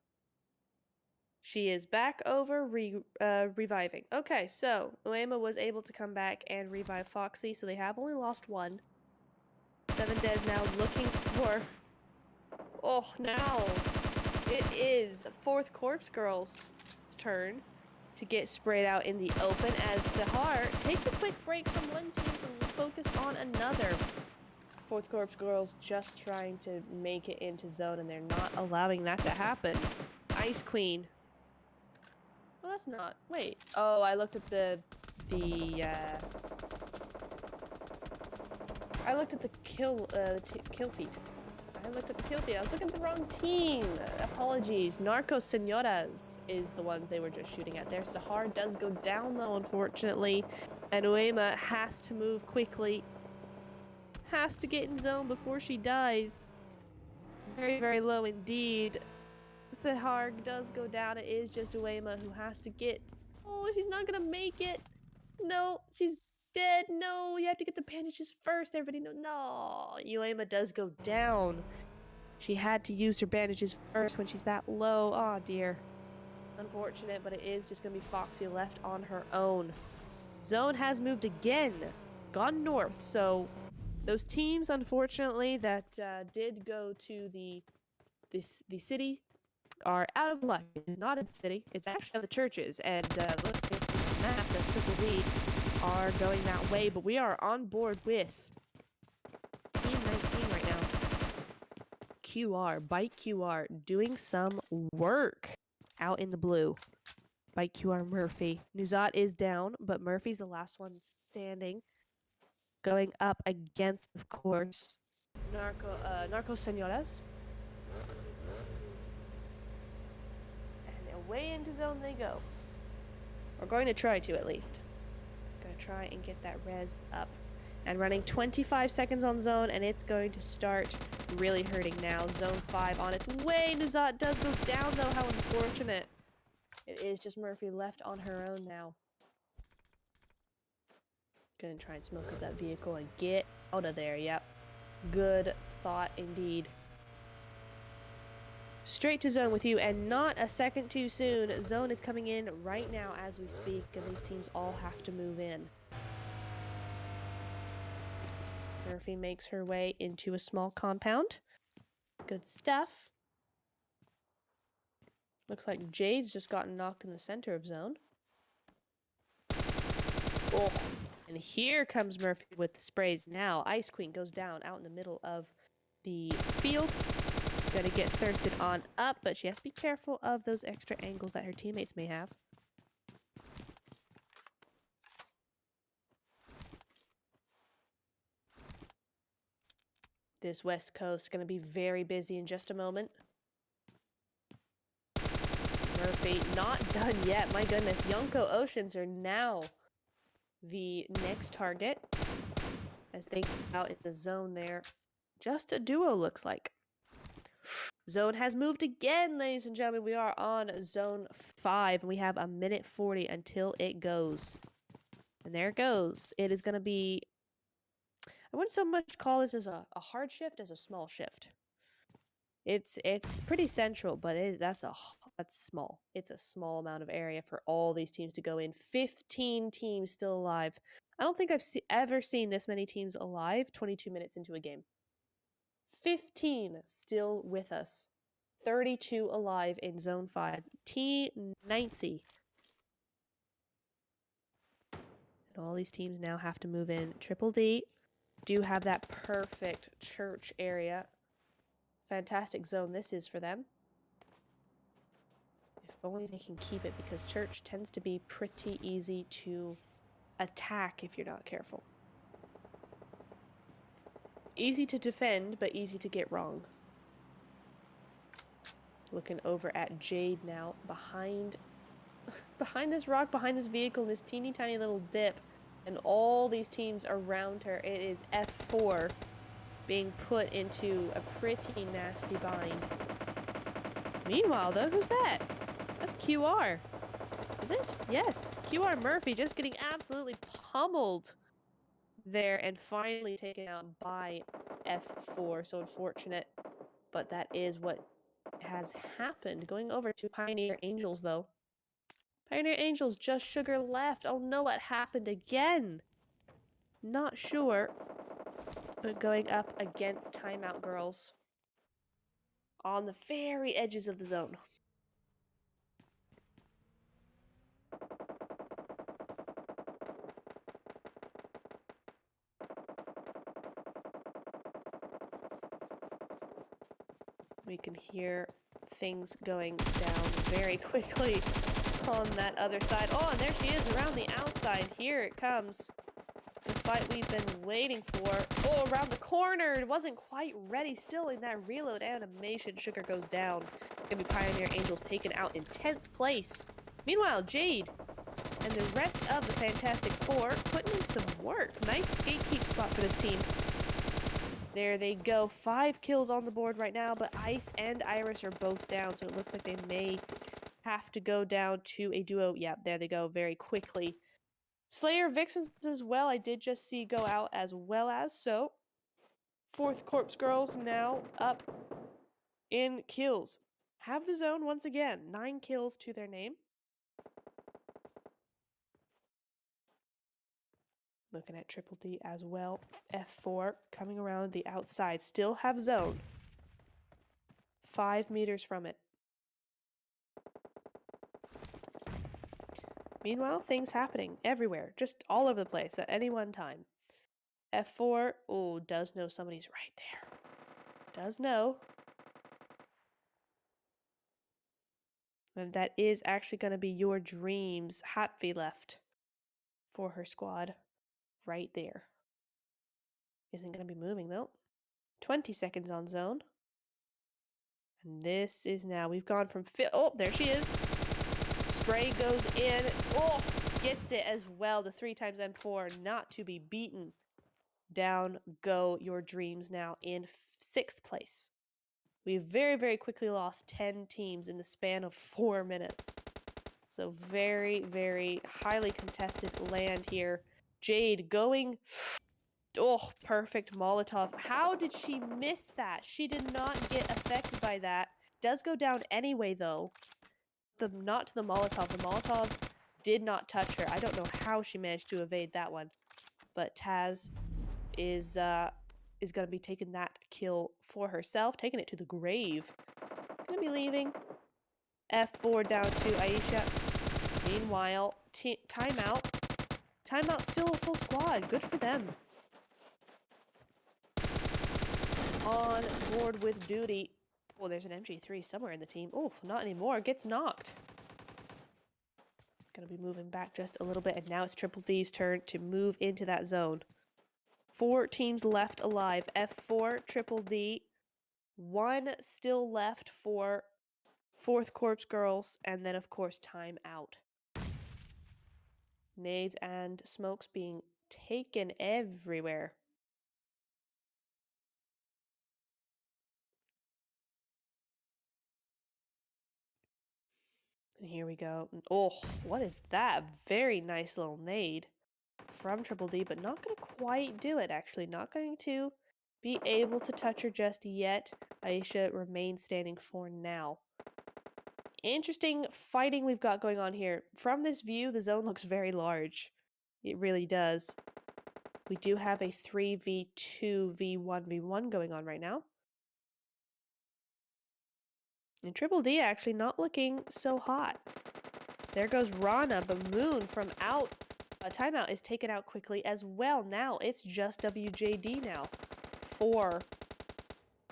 She is back over reviving. Okay, so Uema was able to come back and revive Foxy, so they have only lost 1. 7 Des now looking for... Oh, now it is 4th Corpse Girls' turn to get sprayed out in the open as Sahar takes a quick break from one team and focus on another. 4th Corpse Girls just trying to make it into zone, and they're not allowing that to happen. Ice Queen. Well, that's not... Wait. Oh, I looked at the kill feed. I looked at the kill feed. I was looking at the wrong team. Apologies. NARCOS SENORAS is the ones they were just shooting at there. Sahar does go down though, unfortunately. And Uema has to move quickly. Has to get in zone before she dies. Very, very low indeed. Sahar does go down. It is just Uema who has to get... Oh, she's not gonna make it. No, she's dead. No, you have to get the bandages first. Everybody know. No, Uema does go down. She had to use her bandages first when she's that low. Aw, dear. Unfortunate, but it is just going to be Foxy left on her own. Zone has moved again. Gone north, so those teams, unfortunately, that did go to the city are out of luck. It's not in the city. It's actually the churches. And looks like the map that Triple D are going that way. But we are on board with Team 19 right now. QR, BYTqr, doing some work out in the blue. BYTqr Murphy. Nuzat is down, but Murphy's the last one standing. Going up against, of course, NARCOS SENORAS. And away into zone they go. We're going to try to, at least. Going to try and get that res up. And running 25 seconds on zone, and it's going to start really hurting now. Zone 5 on its way. Nuzat does go down, though. How unfortunate. It is just Murphy left on her own now. Gonna try and smoke up that vehicle and get out of there. Yep. Good thought indeed. Straight to zone with you, and not a second too soon. Zone is coming in right now as we speak, and these teams all have to move in. Murphy makes her way into a small compound. Good stuff. Looks like Jade's just gotten knocked in the center of zone. Oh, and here comes Murphy with the sprays now. Ice Queen goes down out in the middle of the field. Gonna get thirsted on up, but she has to be careful of those extra angles that her teammates may have. This West Coast is going to be very busy in just a moment. Murphy not done yet. My goodness. Yonko Oceans are now the next target as they get out in the zone there. Just a duo looks like. Zone has moved again, ladies and gentlemen. We are on zone 5 and we have a minute 40 until it goes. And there it goes. It is going to be... I wouldn't so much call this as a hard shift as a small shift. It's pretty central, but that's small. It's a small amount of area for all these teams to go in. 15 teams still alive. I don't think I've ever seen this many teams alive 22 minutes into a game. 15 still with us. 32 alive in Zone 5. T90. And all these teams now have to move in. Triple D do have that perfect church area. Fantastic zone this is for them. If only they can keep it, because church tends to be pretty easy to attack if you're not careful. Easy to defend, but easy to get wrong. Looking over at Jade now, behind this rock, behind this vehicle, this teeny tiny little dip, and all these teams around her. It is F4 being put into a pretty nasty bind. Meanwhile, though, who's that? That's QR. Is it? Yes. QR Murphy just getting absolutely pummeled there and finally taken out by F4. So unfortunate, but that is what has happened. Going over to Pioneer Angels, though. Pioneer Angels just sugar left. Oh no, what happened again? Not sure. But going up against TIMEOUT-GIRLS on the very edges of the zone. We can hear things going down very quickly on that other side. Oh, and there she is around the outside. Here it comes. The fight we've been waiting for. Oh, around the corner. It wasn't quite ready. Still in that reload animation. Sugar goes down. Gonna be Pioneer Angels taken out in 10th place. Meanwhile, Jade and the rest of the Fantastic Four putting in some work. Nice gatekeep spot for this team. There they go. 5 kills on the board right now, but Ice and Iris are both down, so it looks like they may have to go down to a duo. Yeah, there they go very quickly. Slayer Vixens as well, I did just see go out as well as, so 4th Corpse Girls now up in kills. Have the zone once again. 9 kills to their name. Looking at Triple D as well. F4 coming around the outside. Still have zone. 5 meters from it. Meanwhile, things happening everywhere. Just all over the place at any one time. F4. Oh, does know somebody's right there. Does know. And that is actually going to be Your Dreams. Happy left for her squad. Right there. Isn't going to be moving though. 20 seconds on zone. And this is now, we've gone from, oh, there she is. Spray goes in. Oh, gets it as well. The 3x M4 not to be beaten. Down go Your Dreams now in 6th place. We've very, very quickly lost 10 teams in the span of 4 minutes. So very, very highly contested land here. Jade going, oh, perfect Molotov. How did she miss that? She did not get affected by that. Does go down anyway, though. Not to the Molotov. The Molotov did not touch her. I don't know how she managed to evade that one. But Taz is going to be taking that kill for herself. Taking it to the grave. Going to be leaving. F4 down to Aisha. Meanwhile, timeout. Timeout still a full squad. Good for them. On board with duty. Oh, there's an MG3 somewhere in the team. Oh, not anymore. Gets knocked. Gonna be moving back just a little bit, and now it's Triple D's turn to move into that zone. 4 teams left alive. F4, Triple D. 1 still left for 4th Corps Girls, and then of course timeout. Nades and smokes being taken everywhere. And here we go. Oh, what is that? Very nice little nade from Triple D, but not going to quite do it, actually. Not going to be able to touch her just yet. Aisha remains standing for now. Interesting fighting we've got going on here. From this view, the zone looks very large. It really does. We do have a 3v2 v1v1 going on right now. And Triple D actually not looking so hot. There goes Rana, but Moon from out. A timeout is taken out quickly as well. Now it's just WJD now. 4.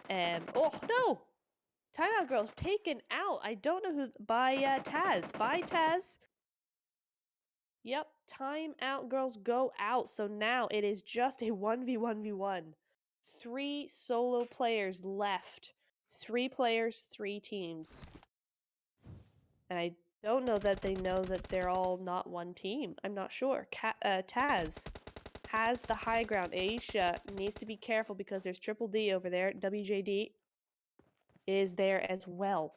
And oh no! Timeout Girls taken out. I don't know who by Taz. By Taz. Yep, Timeout Girls go out. So now it is just a 1v1v1. 3 solo players left. 3 players, 3 teams. And I don't know that they know that they're all not one team. I'm not sure. Taz has the high ground. Aisha needs to be careful because there's Triple D over there. WJD is there as well.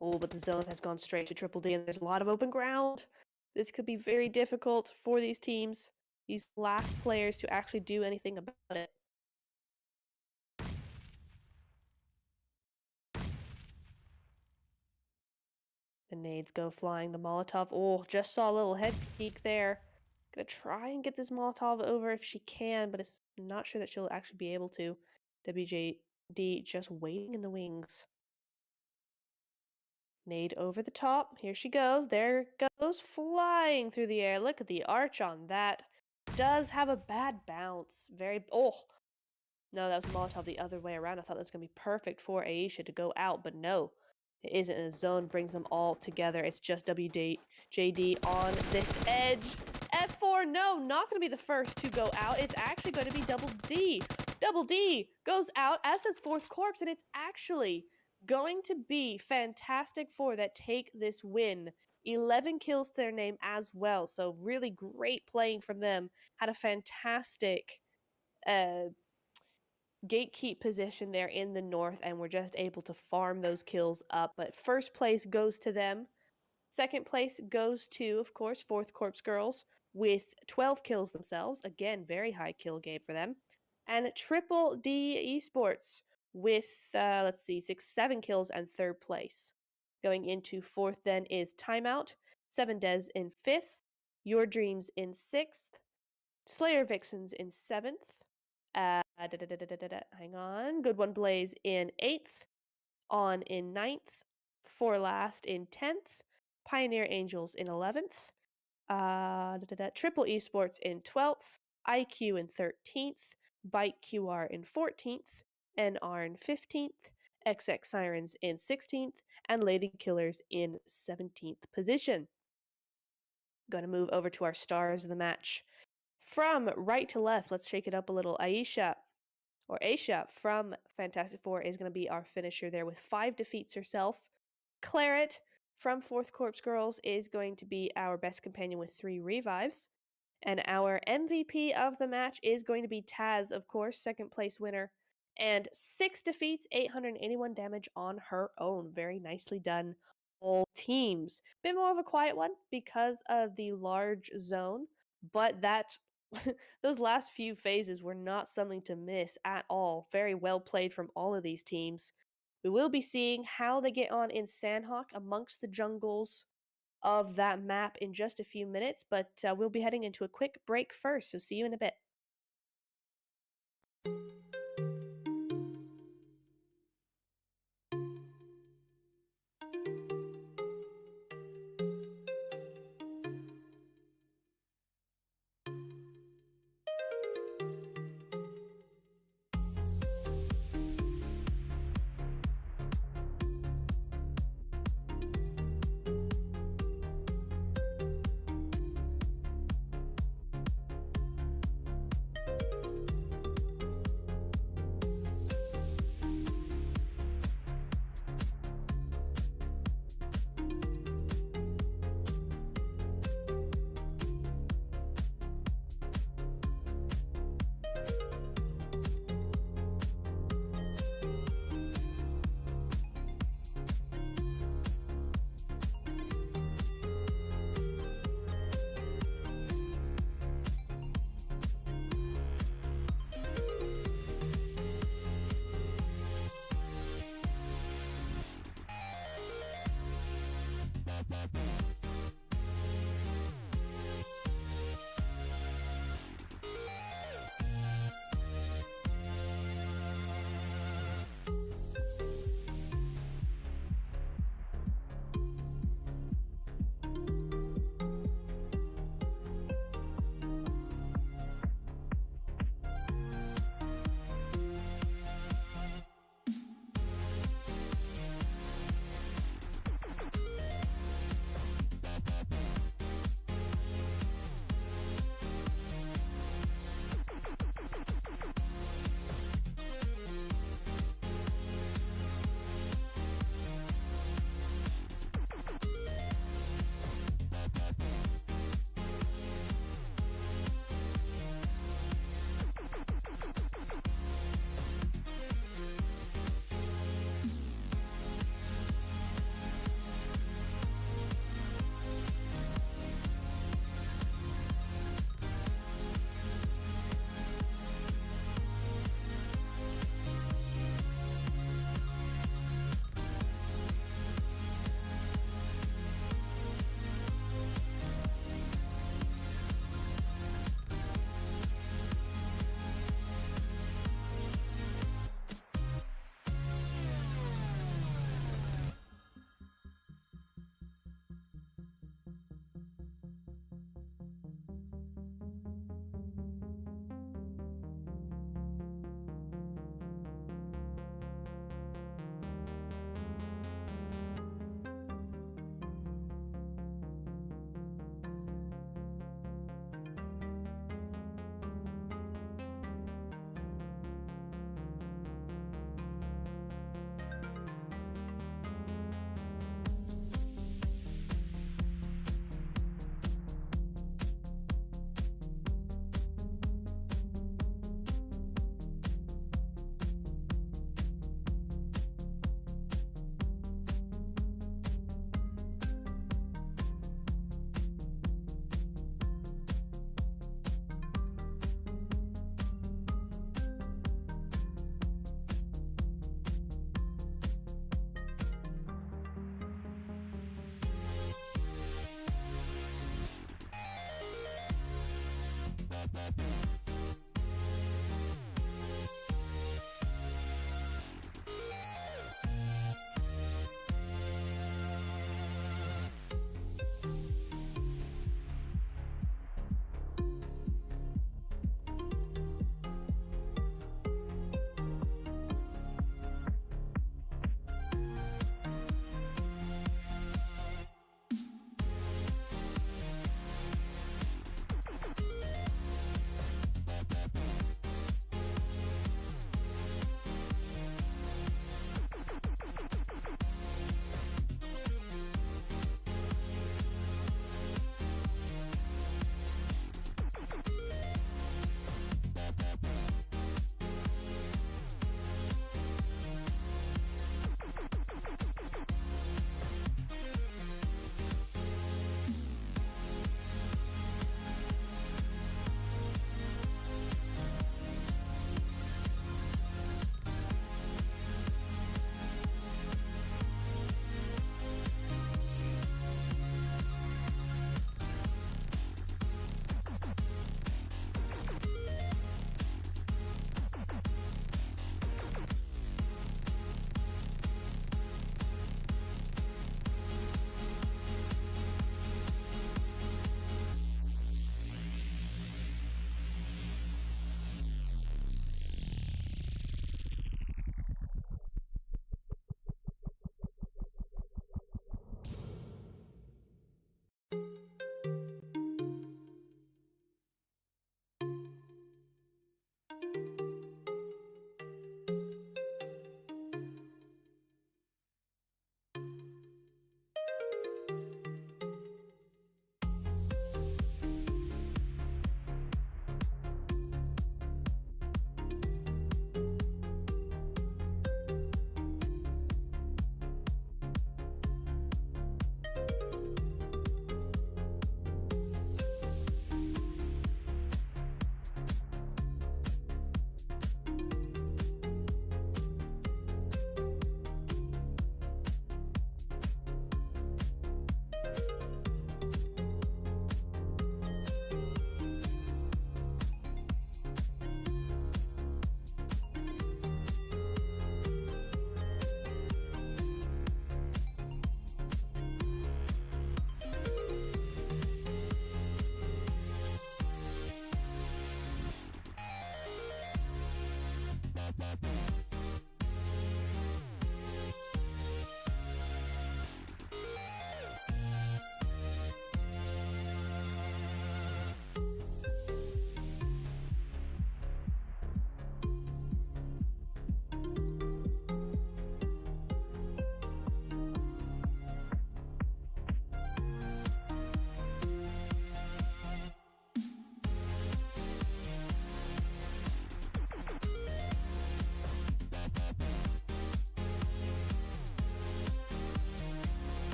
Oh, but the zone has gone straight to Triple D, and there's a lot of open ground. This could be very difficult for these teams, these last players, to actually do anything about it. The nades go flying. The Molotov, oh, just saw a little head peek there. Gonna try and get this Molotov over if she can, but it's not sure that she'll actually be able to. WJD just waiting in the wings. Nade over the top. Here she goes. There goes, flying through the air. Look at the arch on that. Does have a bad bounce. Oh. No, that was Molotov the other way around. I thought that was going to be perfect for Aisha to go out, but no. It isn't. A zone brings them all together. It's just WJD on this edge. F4, no, not going to be the first to go out. It's actually going to be Double D. Double D goes out, as does 4th Corps, and it's actually going to be Fantastic Four that take this win. 11 kills to their name as well, so really great playing from them. Had a fantastic gatekeep position there in the north, and were just able to farm those kills up. But first place goes to them. Second place goes to, of course, 4th Corps Girls with 12 kills themselves. Again, very high kill game for them. And Triple D Esports with, let's see, 7 kills and 3rd place. Going into 4th then is Timeout, 7 Des in 5th, Your Dreams in 6th, Slayer Vixens in 7th, hang on, Good One Blaze in 8th, On in 9th, For Last in 10th, Pioneer Angels in 11th, Triple Esports in 12th, IQ in 13th, BYTqr in 14th, NR in 15th, XX Sirens in 16th, and Lady Killers in 17th position. Going to move over to our stars of the match. From right to left, let's shake it up a little. Aisha from Fantastic Four is going to be our finisher there with 5 defeats herself. Claret from Fourth Corpse Girls is going to be our best companion with 3 revives. And our MVP of the match is going to be Taz, of course, 2nd place winner. And 6 defeats, 881 damage on her own. Very nicely done, all teams. Bit more of a quiet one because of the large zone, but that those last few phases were not something to miss at all. Very well played from all of these teams. We will be seeing how they get on in SANHOK amongst the jungles of that map in just a few minutes, but we'll be heading into a quick break first, so see you in a bit.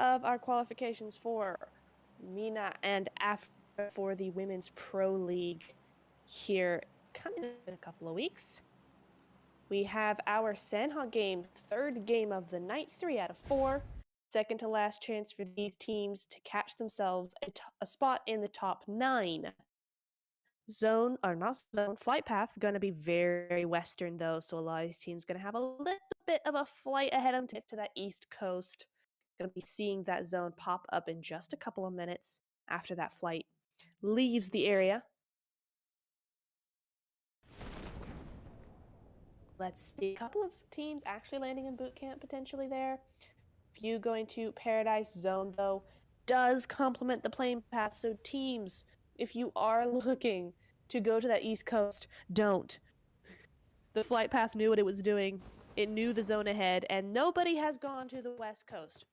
of our qualifications for Mena and Africa for the Women's Pro League here coming in a couple of weeks. We have our SANHOK game, third game of the night, 3 out of 4. Second to last chance for these teams to catch themselves a spot in the top 9. Flight path going to be very western though, so a lot of these teams going to have a little bit of a flight ahead of them to get to that east coast. Going to be seeing that zone pop up in just a couple of minutes after that flight leaves the area. Let's see, a couple of teams actually landing in boot camp potentially there. Few going to Paradise Zone though does complement the plane path, so teams, if you are looking to go to that east coast, don't. The flight path knew what it was doing It knew the zone ahead, and nobody has gone to the west coast.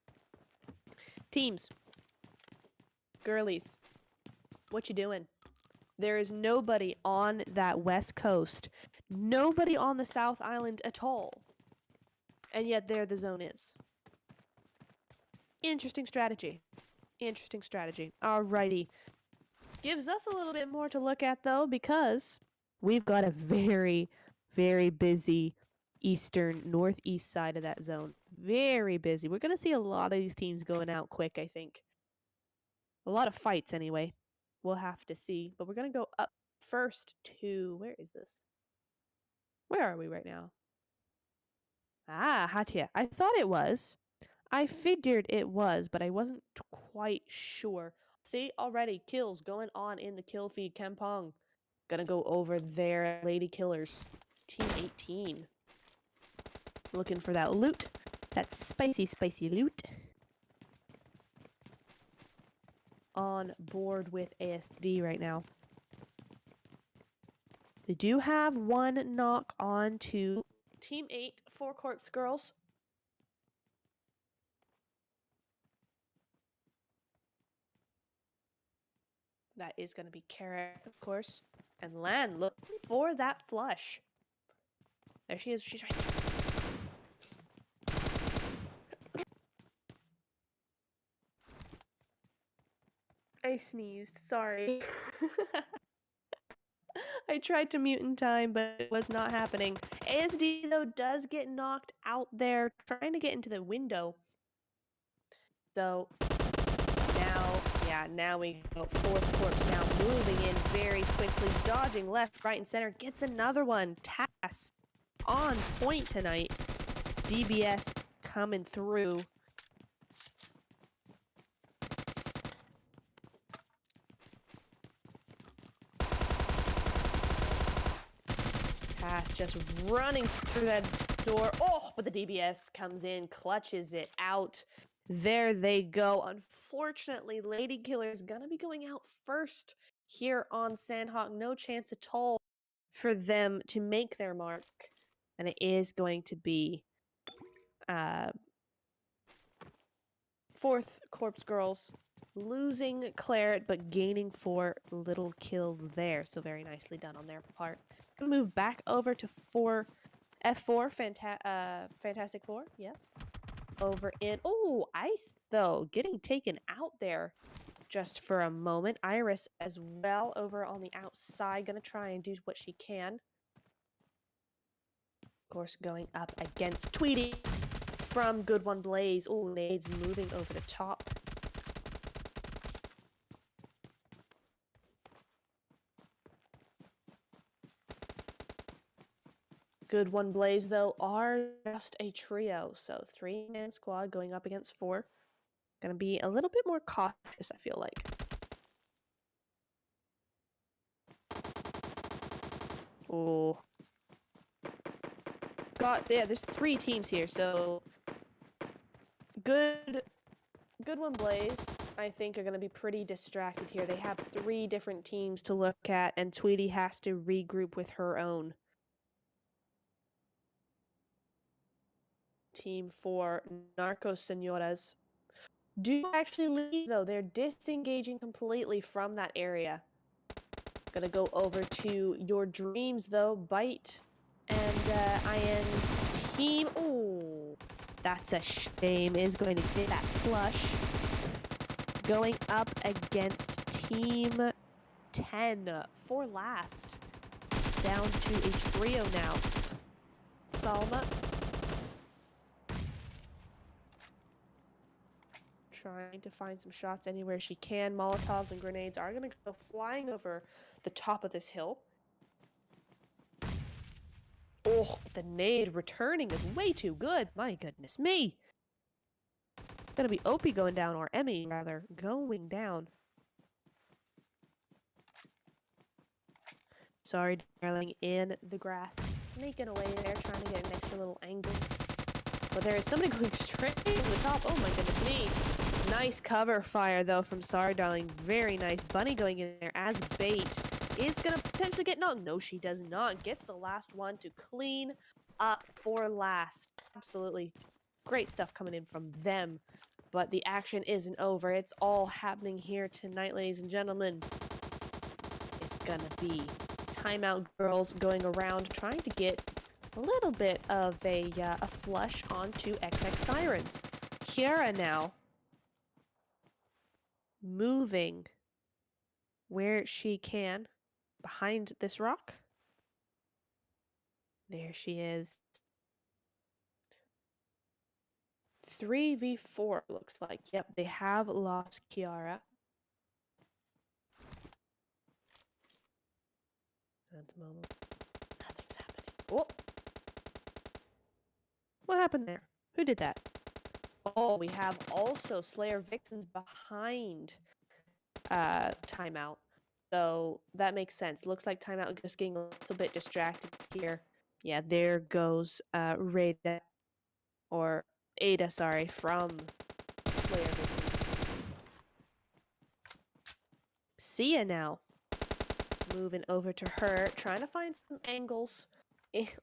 Teams. Girlies. What you doing? There is nobody on that west coast. Nobody on the South Island at all. And yet there the zone is. Interesting strategy. Interesting strategy. Alrighty. Gives us a little bit more to look at, though, because we've got a very, very busy eastern, northeast side of that zone. Very busy. We're going to see a lot of these teams going out quick, I think. A lot of fights, anyway. We'll have to see. But we're going to go up first to... Where is this? Where are we right now? Ah, Hatia. I thought it was. I figured it was, but I wasn't quite sure. See, already kills going on in the kill feed. Kampong. Gonna go over there, Lady Killers. Team 18. Looking for that loot. That spicy, spicy loot. On board with ASD right now. They do have one knock on to Team 8, 4 Corpse Girls. That is going to be Carrot, of course. And Lan, look for that flush. There she is. She's right there. I sneezed. Sorry. I tried to mute in time, but it was not happening. ASD, though, does get knocked out there trying to get into the window. So... now we go. 4th Corpse now moving in very quickly, dodging left, right, and center. Gets another one. Tass on point tonight. DBS coming through. Tass just running through that door. Oh, but the DBS comes in, clutches it out. There they go. Unfortunately, Lady Killer is going to be going out first here on SANHOK. No chance at all for them to make their mark. And it is going to be 4th Corpse Girls losing Claret, but gaining 4 little kills there. So very nicely done on their part. Going to move back over to F4, Fantastic Four, yes. Over in... Oh, Ice, though, getting taken out there just for a moment. Iris as well over on the outside. Gonna try and do what she can. Of course, going up against Tweety from Good One Blaze. Oh, nades moving over the top. Good One Blaze, though, are just a trio. So 3-man squad going up against 4. Gonna be a little bit more cautious, I feel like. Oh. Yeah, there's 3 teams here, so... Good One Blaze, I think, are gonna be pretty distracted here. They have 3 different teams to look at, and Tweety has to regroup with her own. Team 4, NARCOS SENORAS, do actually leave, though. They're disengaging completely from that area. Gonna go over to Your Dreams, though. Bite and IN team. Oh, that's a shame. Is going to get that flush. Going up against Team 10 for last. Down to a trio now. Salma. Trying to find some shots anywhere she can. Molotovs and grenades are going to go flying over the top of this hill. Oh, the nade returning is way too good. My goodness me. Gonna be Opie going down, or Emmy, rather, going down. Sorry, darling, in the grass. Sneaking away there, trying to get an extra little angle. But there is somebody going straight to the top. Oh my goodness me. Nice cover fire, though, from Sorry Darling. Very nice. Bunny going in there as bait. Is going to potentially get knocked. No, she does not. Gets the last one to clean up for last. Absolutely great stuff coming in from them. But the action isn't over. It's all happening here tonight, ladies and gentlemen. It's gonna be Timeout Girls going around trying to get a little bit of a flush onto XX Sirens. Kiara now moving where she can behind this rock. There she is. 3v4 looks like. Yep, they have lost Kiara. At the moment, nothing's happening. Oh! What happened there? Who did that? Oh, we have also Slayer Vixens behind Timeout. So that makes sense. Looks like Timeout just getting a little bit distracted here. Yeah, there goes Rada, or Ada, sorry, from Slayer Vixens. Sia now. Moving over to her, trying to find some angles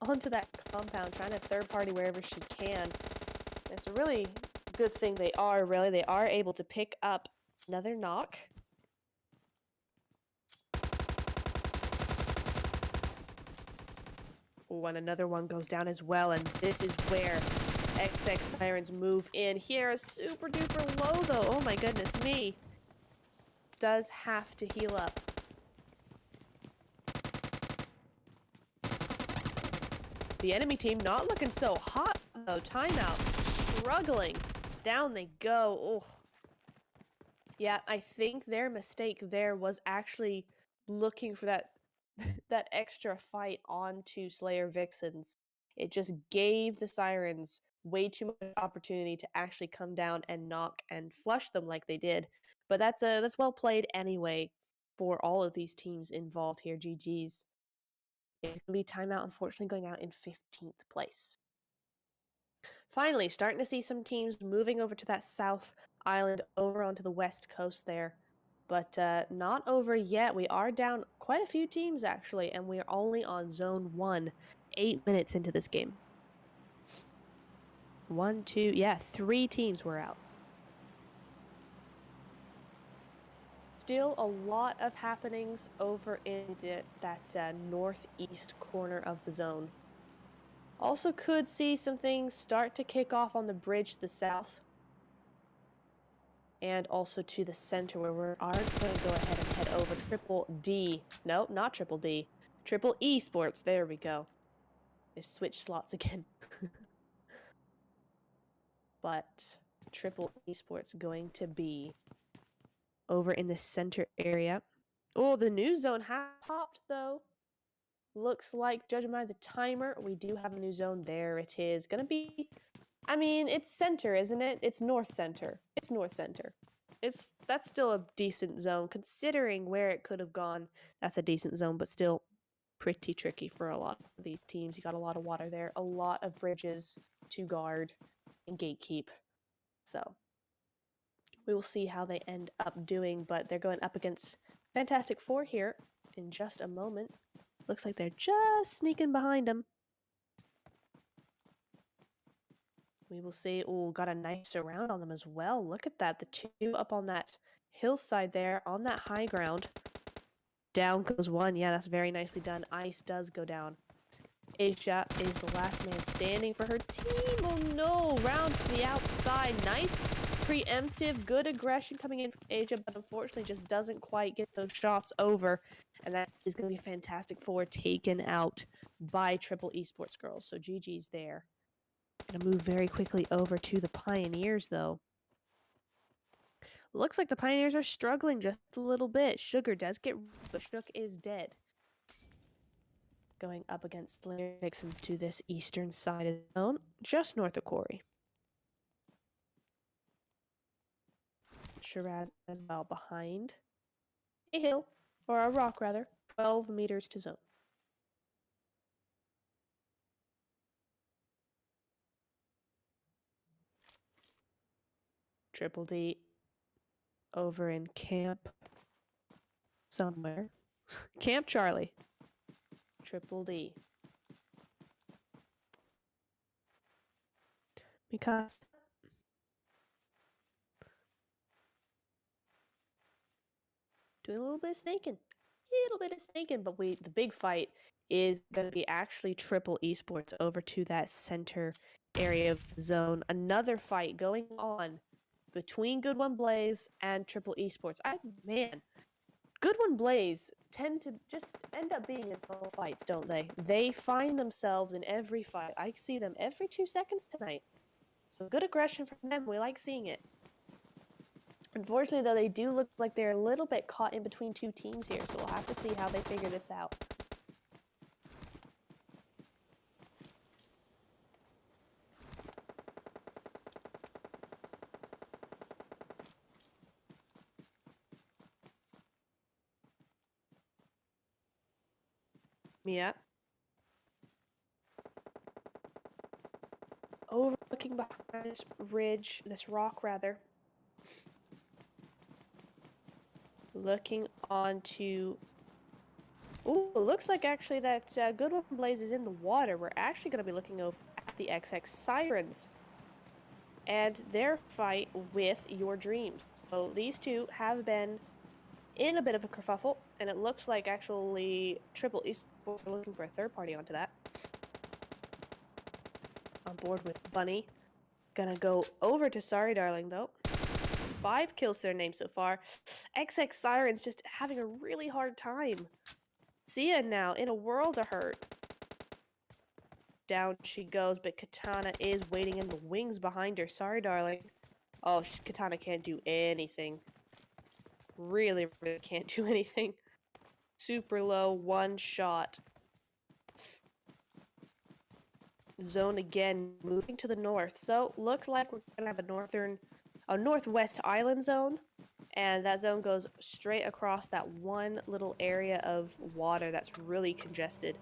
onto that compound, trying to third party wherever she can. It's a really good thing they are able to pick up another knock. Oh, and another one goes down as well, and this is where XX Sirens move in. Here is super duper low though. Oh my goodness me. Does have to heal up. The enemy team not looking so hot though. Timeout struggling. Down they go. Oh. Yeah, I think their mistake there was actually looking for that that extra fight onto Slayer Vixens. It just gave the Sirens way too much opportunity to actually come down and knock and flush them like they did. But that's well played anyway for all of these teams involved here. GG's. It's gonna be Timeout, unfortunately, going out in 15th place. Finally, starting to see some teams moving over to that South Island, over onto the West Coast there. But not over yet. We are down quite a few teams, actually, and we are only on Zone 1, 8 minutes into this game. 1, 2, yeah, 3 teams were out. Still a lot of happenings over in that northeast corner of the zone. Also could see some things start to kick off on the bridge to the south. And also to the center, where we are going to go ahead and head over Triple D. No, not Triple D. Triple Esports. There we go. They've switched slots again. But Triple Esports going to be over in the center area. Oh, the new zone has popped, though. Looks like, judging by the timer, we do have a new zone. There it is. Gonna be... I mean, it's center, isn't it? It's north center. It's north center. That's still a decent zone, considering where it could have gone. That's a decent zone, but still pretty tricky for a lot of these teams. You got a lot of water there, a lot of bridges to guard and gatekeep. So we will see how they end up doing, but they're going up against Fantastic Four here in just a moment. Looks like they're just sneaking behind them. We will see. Oh, got a nice surround on them as well. Look at that. The two up on that hillside there, on that high ground. Down goes one. Yeah, that's very nicely done. Ice does go down. Asia is the last man standing for her team. Oh no, round to the outside. Nice preemptive, good aggression coming in from Asia, but unfortunately just doesn't quite get those shots over. And that is going to be Fantastic Four taken out by Triple Esports Girls. So GG's there. Gonna move very quickly over to the Pioneers, though. Looks like the Pioneers are struggling just a little bit. Sugar does get, but Shook is dead. Going up against Slayer Vixens to this eastern side of the zone, just north of Quarry. Shiraz as well behind a hill, or a rock rather, 12 meters to zone. Triple D over in camp somewhere. Camp Charlie. Triple D. Because doing a little bit of snaking. But the big fight is going to be actually triple esports over to that center area of the zone. Another fight going on between Good One Blaze and triple esports. Man, Good One Blaze tend to just end up being in all fights, don't they? They find themselves in every fight. I see them every 2 seconds tonight. So good aggression from them. We like seeing it. Unfortunately, though, they do look like they're a little bit caught in between two teams here, so we'll have to see how they figure this out. Yeah. Overlooking behind this ridge, this rock rather. Looking onto... Ooh, it looks like actually that Good One Blaze is in the water. We're actually going to be looking over at the XX SIRENS and their fight with Your Dreams. So these two have been in a bit of a kerfuffle, and it looks like actually triple esports are looking for a third party onto that. On board with Bunny. Gonna go over to Sorry Darling though. 5 kills to their name so far. XX Sirens just having a really hard time. Sia now in a world of hurt. Down she goes, but Katana is waiting in the wings behind her. Sorry Darling. Oh, Katana can't do anything. Really can't do anything. Super low, one shot. Zone again, moving to the north. So looks like we're gonna have a northwest island zone, and that zone goes straight across that one little area of water that's really congested.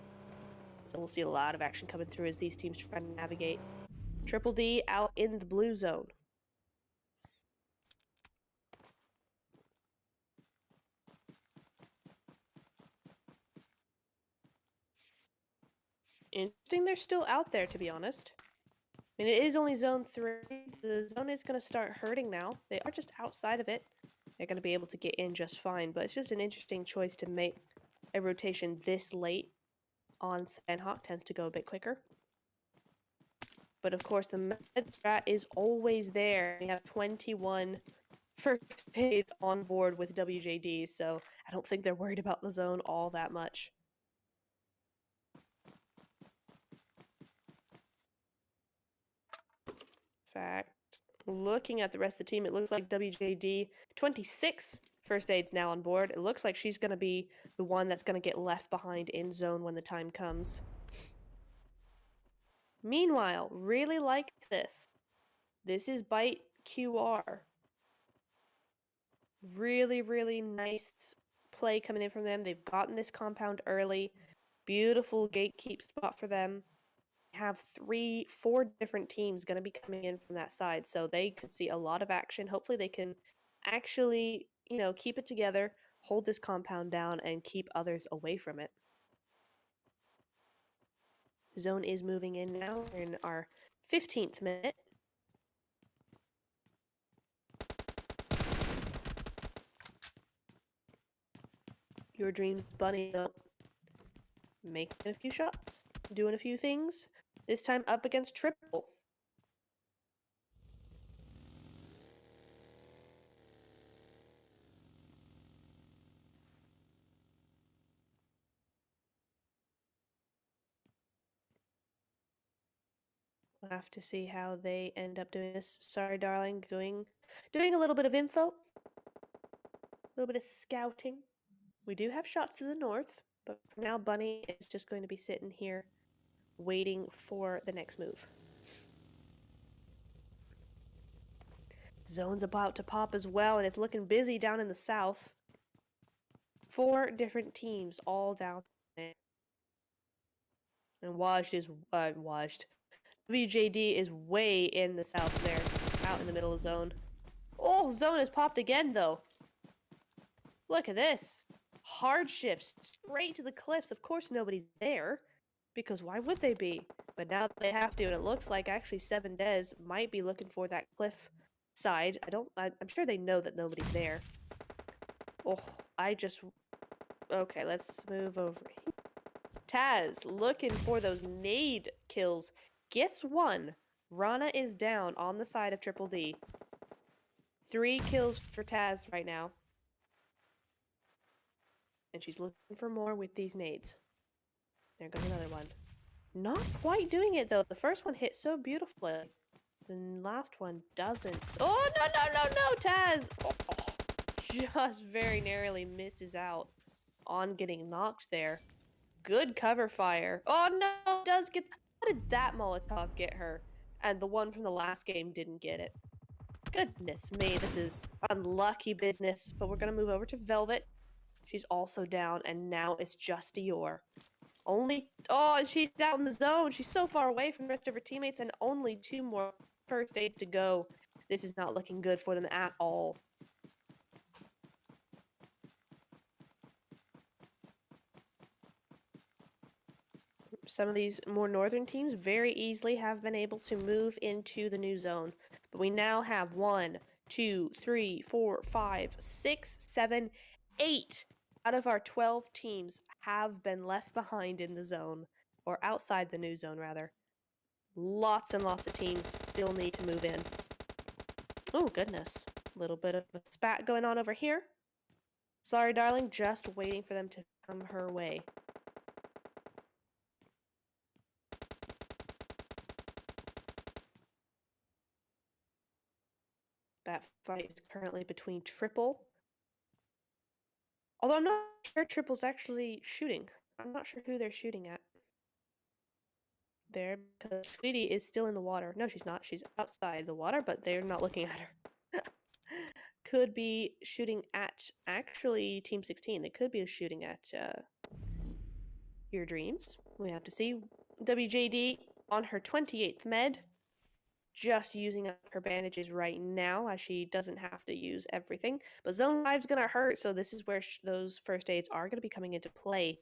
So we'll see a lot of action coming through as these teams try to navigate. Triple D out in the blue zone. Interesting they're still out there, to be honest. I mean, it is only zone 3. The zone is going to start hurting now. They are just outside of it. They're going to be able to get in just fine, but it's just an interesting choice to make a rotation this late on SANHOK. Tends to go a bit quicker. But of course, the med strat is always there. We have 21 first aids on board with WJD, so I don't think they're worried about the zone all that much. Fact. Looking at the rest of the team, it looks like WJD 26 first aids now on board. It looks like she's going to be the one that's going to get left behind in zone when the time comes. Meanwhile, really like this. This is BYTqr. Really, really nice play coming in from them. They've gotten this compound early. Beautiful gatekeep spot for them. Have 4 different teams going to be coming in from that side, so they could see a lot of action. Hopefully they can actually, keep it together, hold this compound down, and keep others away from it. Zone is moving in now. We're in our 15th minute. Your Dreams Bunny, though, making a few shots, doing a few things. This time up against triple. We'll have to see how they end up doing this. Sorry, darling, doing a little bit of info. A little bit of scouting. We do have shots to the north, but for now, Bunny is just going to be sitting here waiting for the next move. Zone's about to pop as well, and it's looking busy down in the south. 4 different teams all down there. And WJD is way in the south there, out in the middle of zone. Oh, zone has popped again, though. Look at this. Hard shifts straight to the cliffs. Of course, nobody's there. because why would they be? But now they have to, and it looks like actually 7des might be looking for that cliff side. I'm sure they know that nobody's there. Oh, okay, let's move over here. Taz looking for those nade kills. Gets one. Rana is down on the side of Triple D. 3 kills for Taz right now. And she's looking for more with these nades. There goes another one. Not quite doing it, though. The first one hit so beautifully. The last one doesn't. Oh, no, Taz! Oh, just very narrowly misses out on getting knocked there. Good cover fire. Oh, no, does get... How did that Molotov get her? And the one from the last game didn't get it. Goodness me, this is unlucky business. But we're going to move over to Velvet. She's also down, and now it's just Dior. And she's out in the zone. She's so far away from the rest of her teammates, and only 2 more first aids to go. This is not looking good for them at all. Some of these more northern teams very easily have been able to move into the new zone. But we now have 1, 2, 3, 4, 5, 6, 7, 8 out of our 12 teams have been left behind in the zone, or outside the new zone, rather. Lots and lots of teams still need to move in. Oh, goodness. A little bit of a spat going on over here. Sorry, darling, just waiting for them to come her way. That fight is currently between Triple. Although I'm not sure Triple's actually shooting. I'm not sure who they're shooting at. There, because Sweetie is still in the water. No, she's not. She's outside the water, but they're not looking at her. Could be shooting at, actually, Team 16. They could be shooting at Your Dreams. We have to see. WJD on her 28th med. Just using up her bandages right now, as she doesn't have to use everything. But Zone 5's gonna hurt, so this is where those first aids are gonna be coming into play.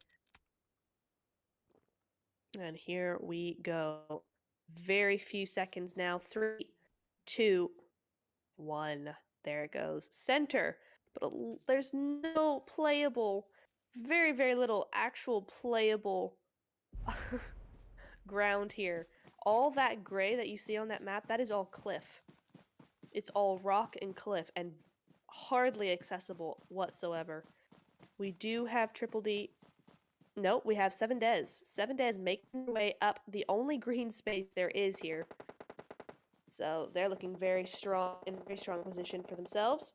And here we go. Very few seconds now. 3, 2, 1. There it goes. Center. But there's no playable, very, very little actual playable ground here. All that gray that you see on that map, that is all cliff. It's all rock and cliff and hardly accessible whatsoever. We do have Triple D. Nope, we have 7des. 7des making their way up the only green space there is here. So they're looking very strong, in a very strong position for themselves.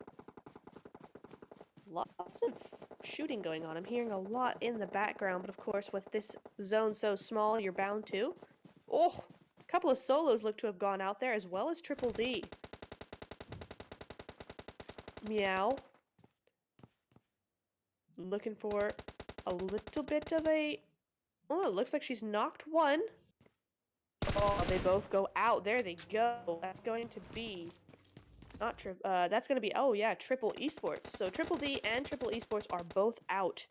Lots of shooting going on. I'm hearing a lot in the background, but of course with this zone so small, you're bound to. Oh, a couple of solos look to have gone out there, as well as Triple D. Meow. Looking for a little bit of a... Oh, it looks like she's knocked one. Oh, they both go out. There they go. That's going to be... that's going to be... Oh, yeah, Triple Esports. So Triple D and Triple Esports are both out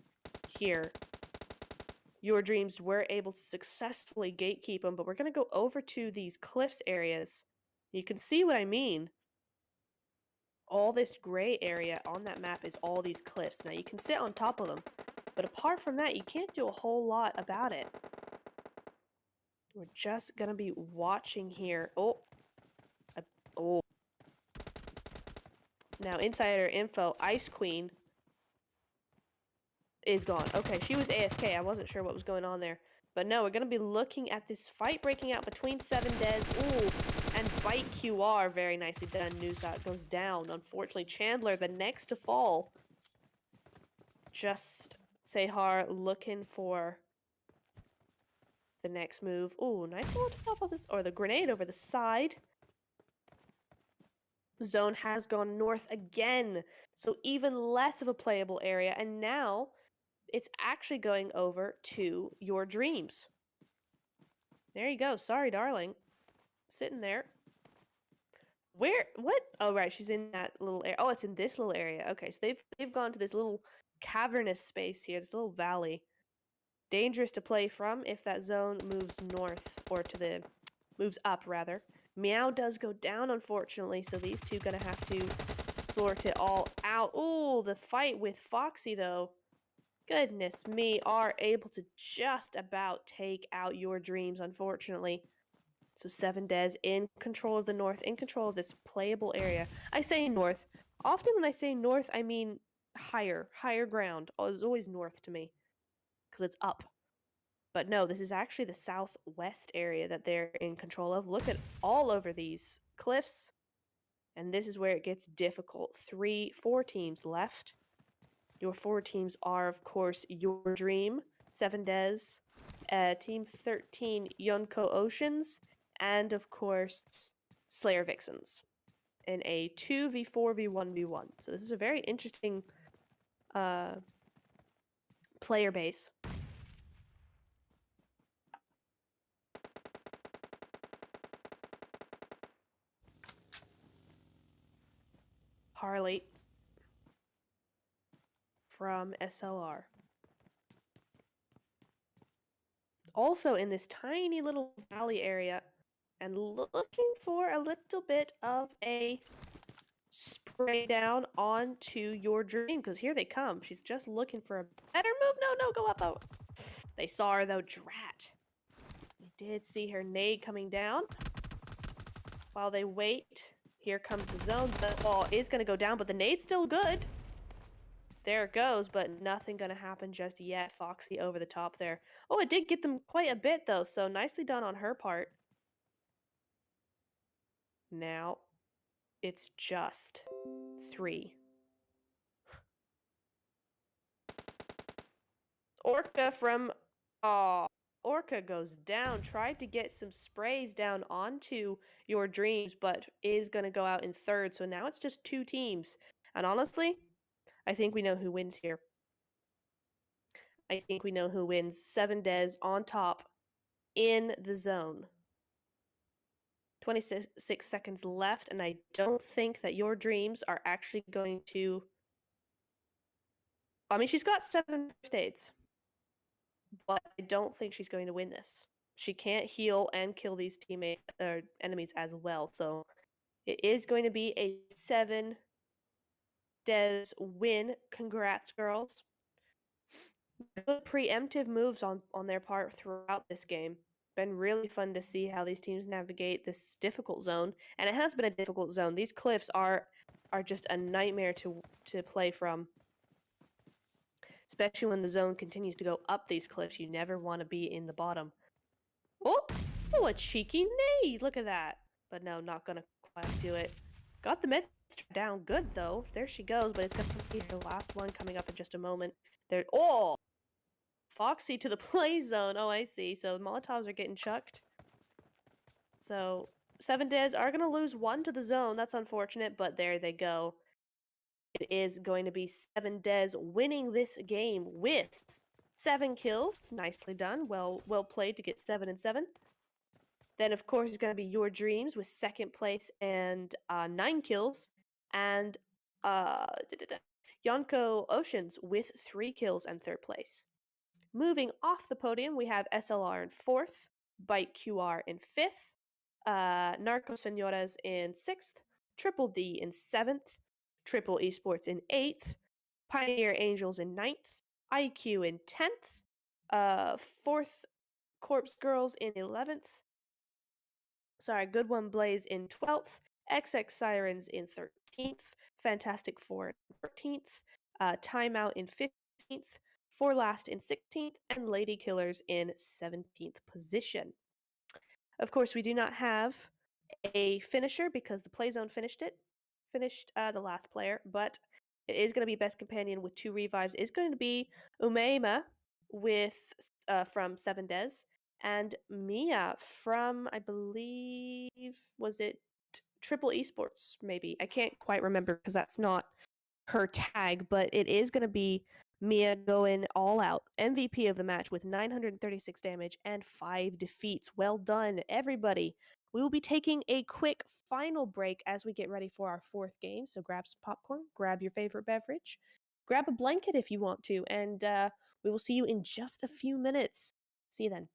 here. Your Dreams were able to successfully gatekeep them, but we're going to go over to these cliffs areas. You can see what I mean. All this gray area on that map is all these cliffs. Now, you can sit on top of them, but apart from that, you can't do a whole lot about it. We're just going to be watching here. Oh. Now, insider info, Ice Queen is gone. Okay, she was AFK. I wasn't sure what was going on there. But no, we're going to be looking at this fight breaking out between 7des. Ooh, and BYTqr, very nicely done. Newsat goes down. Unfortunately, Chandler, the next to fall. Just Sehar looking for the next move. Ooh, nice little top of this, or the grenade over the side. Zone has gone north again, so even less of a playable area, and now it's actually going over to Your Dreams. There you go. Sorry, darling. Sitting there. Where? What? Oh, right. She's in that little area. Oh, it's in this little area. Okay, so they've gone to this little cavernous space here, this little valley. dangerous to play from if that zone moves north, or moves up rather. Meow does go down, unfortunately, so these two gonna have to sort it all out. Ooh, the fight with Foxy, though. Goodness me, are able to just about take out your dreams, unfortunately. So 7des in control of the north, in control of this playable area. I say north. Often when I say north, I mean higher ground. It's always north to me, because it's up. But no, this is actually the southwest area that they're in control of. Look at all over these cliffs. And this is where it gets difficult. 4 teams left. Your 4 teams are, of course, Your Dream, 7des, Team 13, Yonko Oceans, and, of course, Slayer Vixens in a 2v4v1v1. So this is a very interesting player base. Harley from SLR. Also in this tiny little valley area, and looking for a little bit of a spray down onto Your Dream, because here they come. She's just looking for a better move. No, go up. Oh. They saw her, though. Drat. They did see her nade coming down. While they wait, here comes the zone. The ball is going to go down, but the nade's still good. There it goes, but nothing going to happen just yet. Foxy over the top there. Oh, it did get them quite a bit, though, so nicely done on her part. Now, it's just 3. Orca from... Aw. Orca goes down. Tried to get some sprays down onto Your Dreams, but is going to go out in 3rd. So now it's just 2 teams. And honestly, I think we know who wins here. I think we know who wins. 7des on top in the zone. 26 seconds left, and I don't think that Your Dreams are actually going to... I mean, she's got 7 first aids, but I don't think she's going to win this. She can't heal and kill these enemies as well, so it is going to be a 7des win. Congrats, girls. Good preemptive moves on their part throughout this game. Been really fun to see how these teams navigate this difficult zone, and it has been a difficult zone. These cliffs are just a nightmare to play from, especially when the zone continues to go up these cliffs. You never want to be in the bottom. Oh, a cheeky nade! Look at that. But no, not gonna quite do it. Got the mid down good though. There she goes, but it's gonna be her last one coming up in just a moment. There. Oh. Foxy to the play zone. Oh, I see. So Molotovs are getting chucked. So 7des are going to lose 1 to the zone. That's unfortunate, but there they go. It is going to be 7des winning this game with 7 kills. Nicely done. Well played to get 7 and 7. Then, of course, it's going to be Your Dreams with 2nd place and 9 kills. And Yonko Oceans with 3 kills and 3rd place. Moving off the podium, we have SLR in 4th, BYTqr in 5th, NARCOS SENORAS in 6th, Triple D in 7th, Triple Esports in 8th, Pioneer Angels in 9th, IQ in 10th, 4th Corpse Girls in 11th, Good One Blaze in 12th, XX Sirens in 13th, Fantastic Four in 14th, Timeout in 15th, For Last in 16th, and Lady Killers in 17th position. Of course, we do not have a finisher because the play zone finished the last player, but it is going to be best companion with 2 revives. It's going to be Umeima with from 7des, and Mia from, I believe, was it Triple Esports, maybe. I can't quite remember because that's not her tag, but it is going to be Mia going all out. MVP of the match with 936 damage and 5 defeats. Well done, everybody. We will be taking a quick final break as we get ready for our 4th game. So grab some popcorn, grab your favorite beverage, grab a blanket if you want to, and We will see you in just a few minutes. See you then.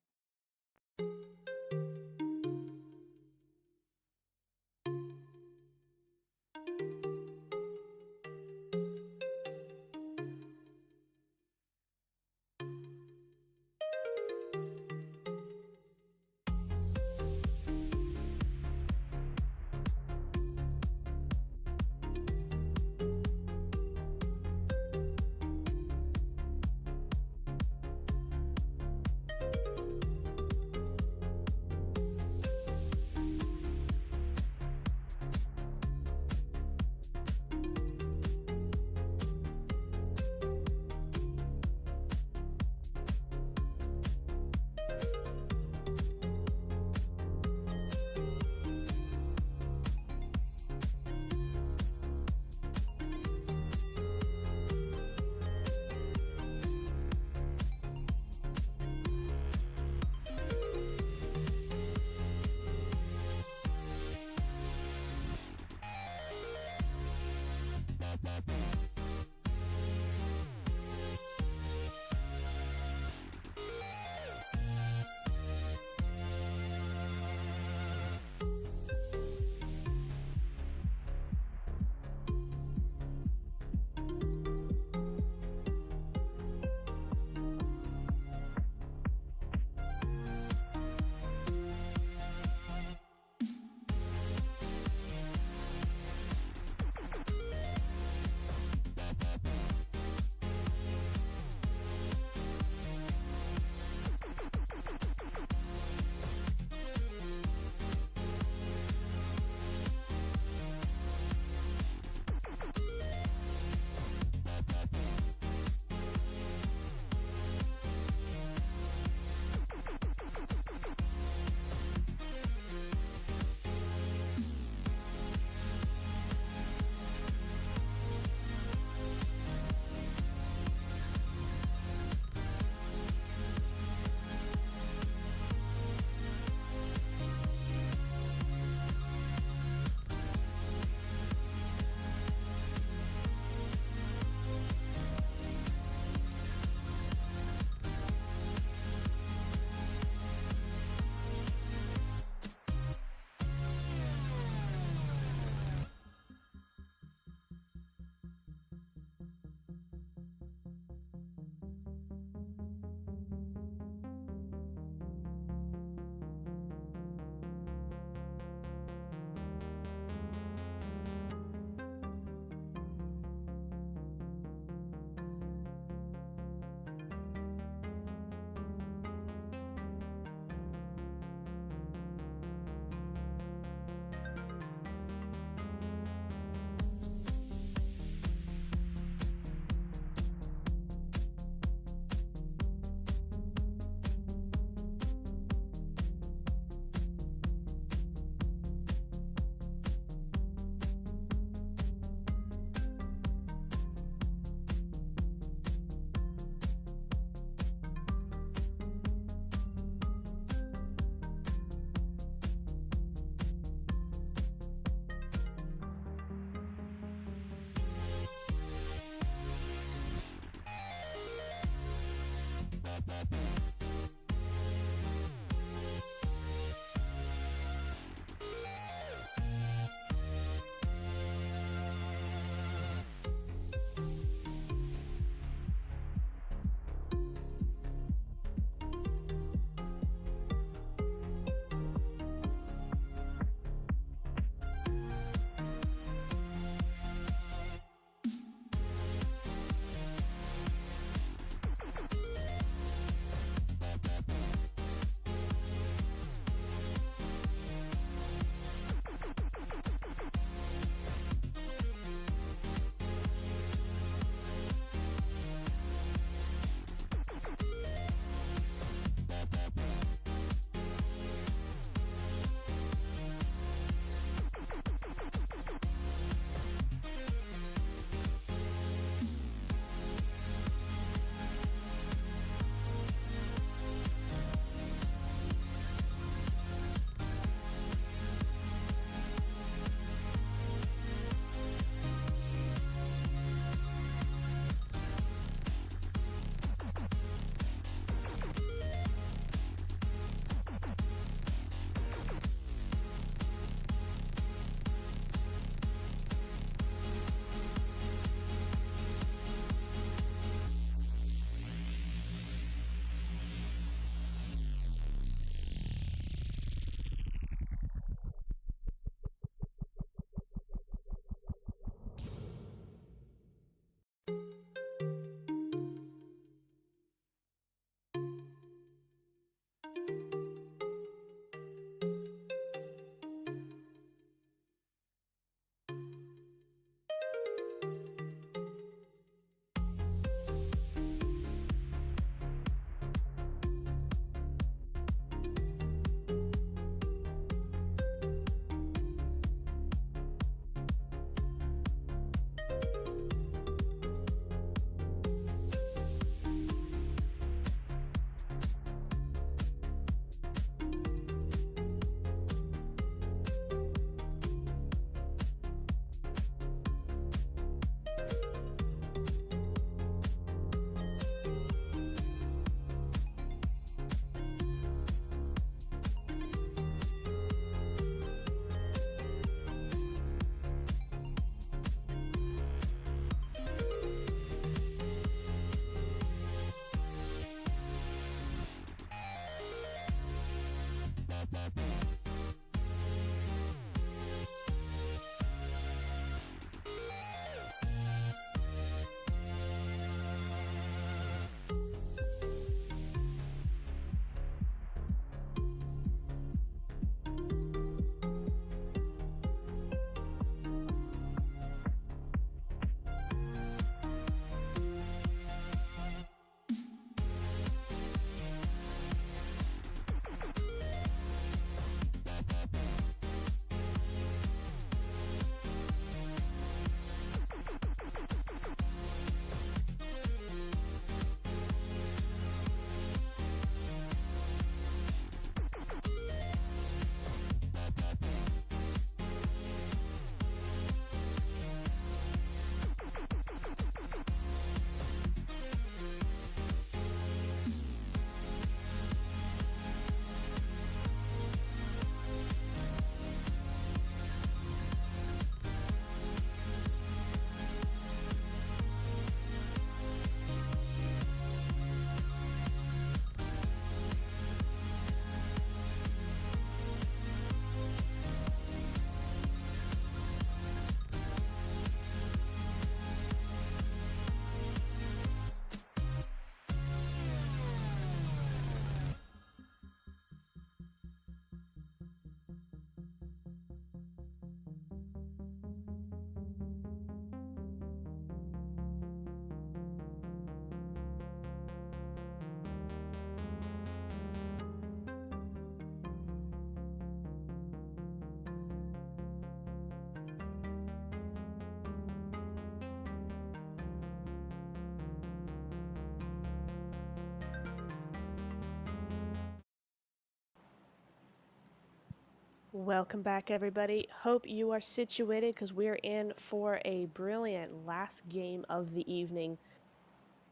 Welcome back, everybody. Hope you are situated because we're in for a brilliant last game of the evening.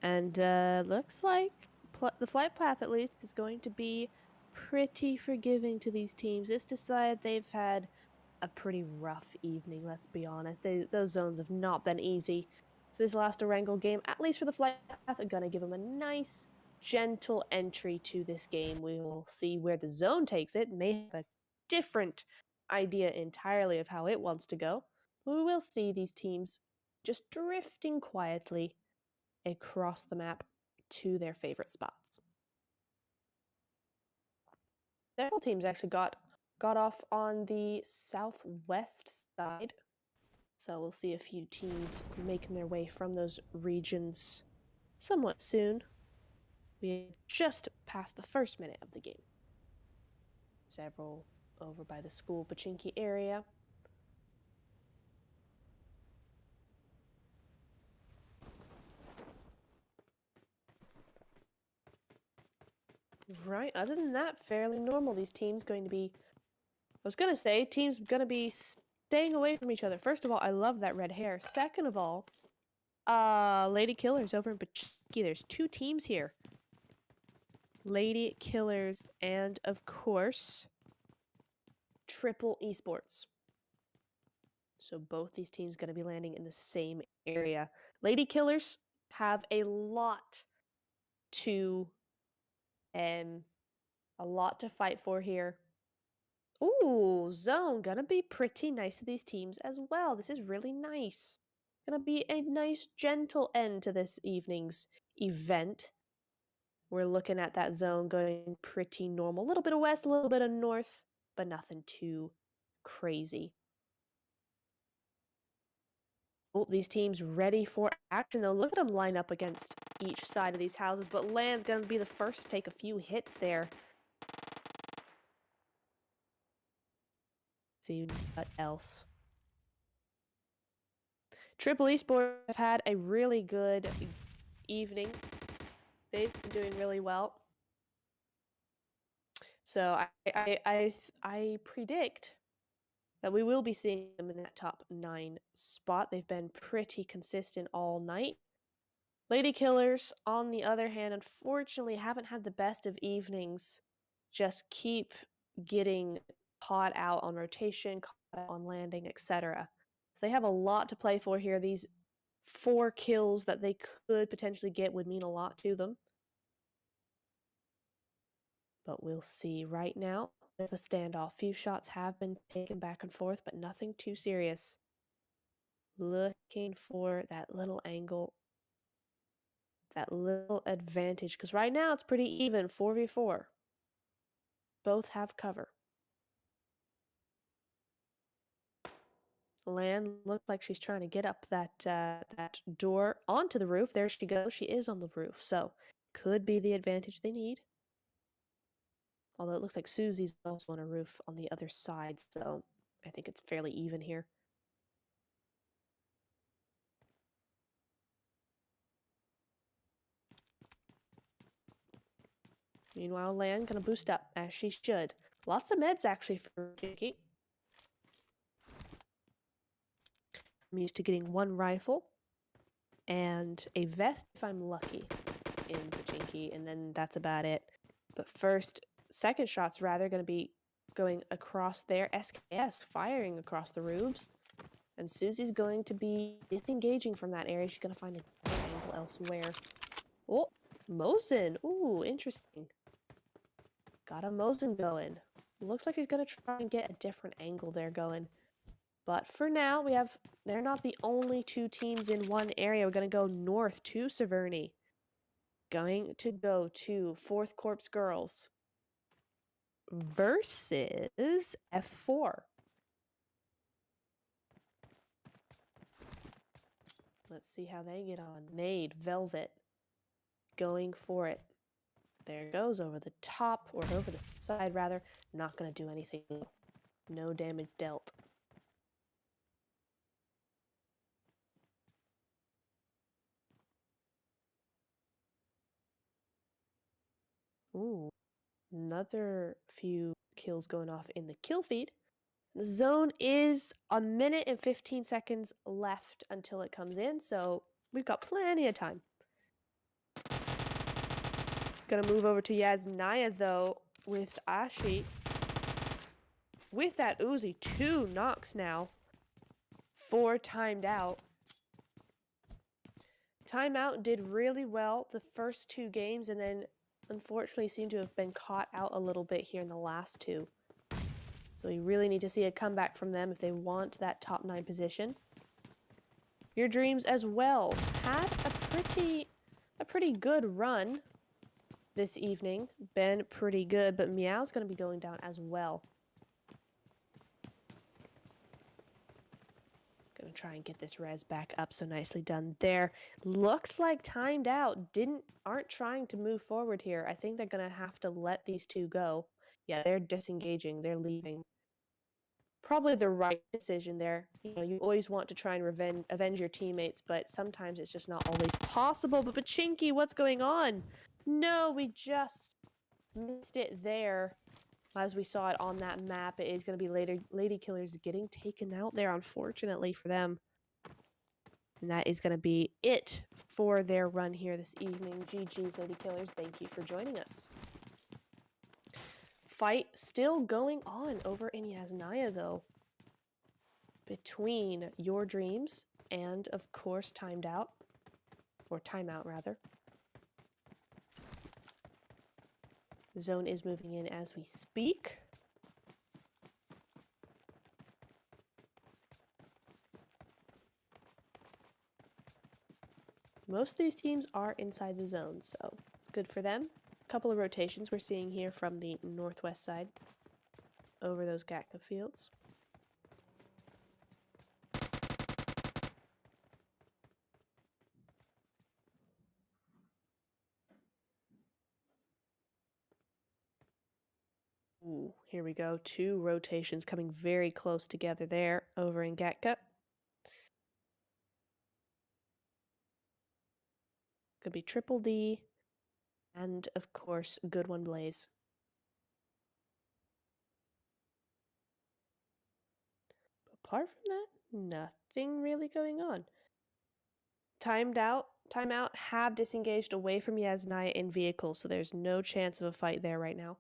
And looks like the flight path, at least, is going to be pretty forgiving to these teams. It's decided they've had a pretty rough evening, let's be honest. Those zones have not been easy. So this last ERANGEL game, at least for the flight path, are going to give them a nice, gentle entry to this game. We will see where the zone takes it. May have a different idea entirely of how it wants to go. But we will see these teams just drifting quietly across the map to their favorite spots. Several teams actually got off on the southwest side. So we'll see a few teams making their way from those regions somewhat soon. We just passed the first minute of the game. Several over by the school Pachinki area. Right, other than that, fairly normal. These teams going to be... I was going to say, teams going to be staying away from each other. First of all, I love that red hair. Second of all, Lady Killers over in Pachinki. There's two teams here. Lady Killers and, of course, Triple Esports. So both these teams going to be landing in the same area. Lady Killers have a lot to fight for here. Ooh, zone gonna be pretty nice to these teams as well. This is really nice. Gonna be a nice gentle end to this evening's event. We're looking at that zone going pretty normal. A little bit of west, a little bit of north, but nothing too crazy. Oh, these teams ready for action though. Look at them line up against each side of these houses, but Land's gonna be the first to take a few hits there. See what else. Triple Esports have had a really good evening. They've been doing really well. So I predict that we will be seeing them in that top 9 spot. They've been pretty consistent all night. Lady Killers, on the other hand, unfortunately haven't had the best of evenings. Just keep getting caught out on rotation, caught out on landing, etc. So they have a lot to play for here. These 4 kills that they could potentially get would mean a lot to them. But we'll see. Right now, if a standoff. Few shots have been taken back and forth, but nothing too serious. Looking for that little angle, that little advantage, because right now it's pretty even, 4v4. Both have cover. Lan looks like she's trying to get up that door onto the roof. There she goes. She is on the roof, so could be the advantage they need. Although it looks like Susie's also on a roof on the other side, so I think it's fairly even here. Meanwhile, Lan gonna boost up, as she should. Lots of meds, actually, for Pachinki. I'm used to getting 1 rifle and a vest if I'm lucky in Pachinki, and then that's about it. But first, second shot's rather gonna be going across there. SKS firing across the roofs. And Susie's going to be disengaging from that area. She's gonna find a different angle elsewhere. Oh, Mosin. Ooh, interesting. Got a Mosin going. Looks like he's gonna try and get a different angle there going. But for now, they're not the only 2 teams in one area. We're gonna go north to Severny. Going to go to 4th Corps Girls versus F4. Let's see how they get on. Nade, Velvet, going for it. There it goes, over the top, or over the side rather. Not gonna do anything. No damage dealt. Ooh, another few kills going off in the kill feed. The zone is 1 minute and 15 seconds left until it comes in, so we've got plenty of time. Gonna move over to Yasnaya, though, with Ashi. With that Uzi, 2 knocks now. 4 timed out. Timeout did really well the first 2 games, and then unfortunately seemed to have been caught out a little bit here in the last 2. So we really need to see a comeback from them if they want that top 9 position. Your Dreams as well had a pretty good run this evening. Been pretty good, but Meow's going to be going down as well. Gonna try and get this res back up, so nicely done there. Looks like Timed Out aren't trying to move forward here. I think they're gonna have to let these 2 go. Yeah, they're disengaging, they're leaving. Probably the right decision there. You know, you always want to try and avenge your teammates, but sometimes it's just not always possible. But Pachinki, what's going on? No, we just missed it there. As we saw it on that map, it is going to be Lady Killers getting taken out there, unfortunately for them. And that is going to be it for their run here this evening. GG's, Lady Killers. Thank you for joining us. Fight still going on over in Yasnaya, though. Between Your Dreams and, of course, Timed Out. Or Timeout, rather. The zone is moving in as we speak. Most of these teams are inside the zone, so it's good for them. A couple of rotations we're seeing here from the northwest side over those Gatka fields. Ooh, here we go. 2 rotations coming very close together there over in Gatka. Could be Triple D and, of course, Good One Blaze. Apart from that, nothing really going on. Timeout have disengaged away from Yasnaya in vehicle, so there's no chance of a fight there right now.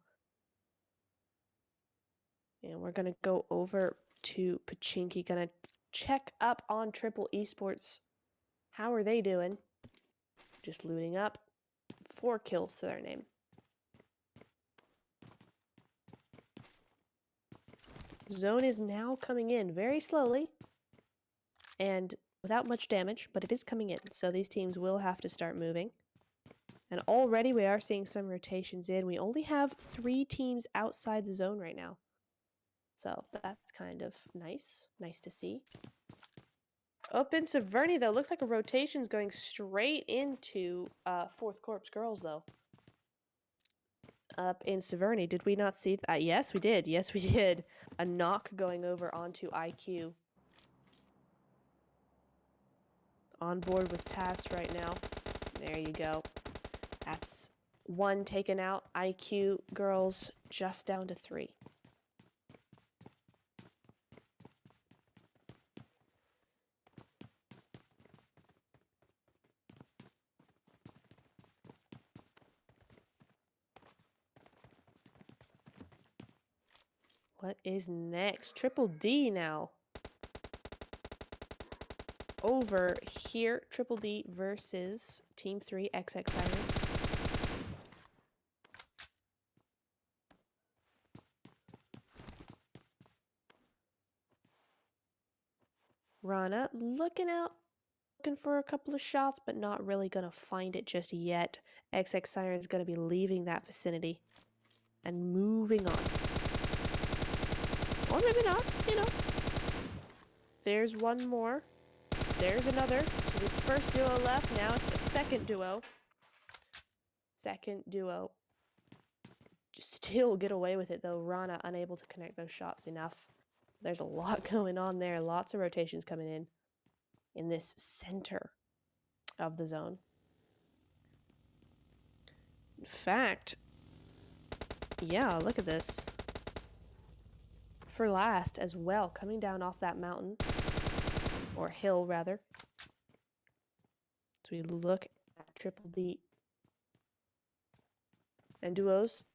And we're gonna go over to Pachinki, gonna check up on Triple Esports. How are they doing? Just looting up. 4 kills to their name. Zone is now coming in very slowly and without much damage, but it is coming in, so these teams will have to start moving. And already we are seeing some rotations in. We only have 3 teams outside the zone right now. So that's kind of nice. Nice to see. Up in Severny, though, looks like a rotation's going straight into 4th Corps Girls, though. Up in Severny, did we not see that? Yes, we did. Yes, we did. A knock going over onto IQ. On board with Tass right now. There you go. That's 1 taken out. IQ Girls just down to 3. What is next? Triple D now. Over here, Triple D versus Team 3 XX Sirens. Rana looking for a couple of shots, but not really gonna find it just yet. XX Sirens gonna be leaving that vicinity and moving on. Or maybe not, you know. There's 1 more. There's another. So the first duo left. Now it's the second duo. Second duo. Just still get away with it, though. Rana unable to connect those shots enough. There's a lot going on there. Lots of rotations coming in this center of the zone. In fact, yeah, look at this. for last as well, coming down off that mountain. Or hill, rather. So we look at Triple D and duos.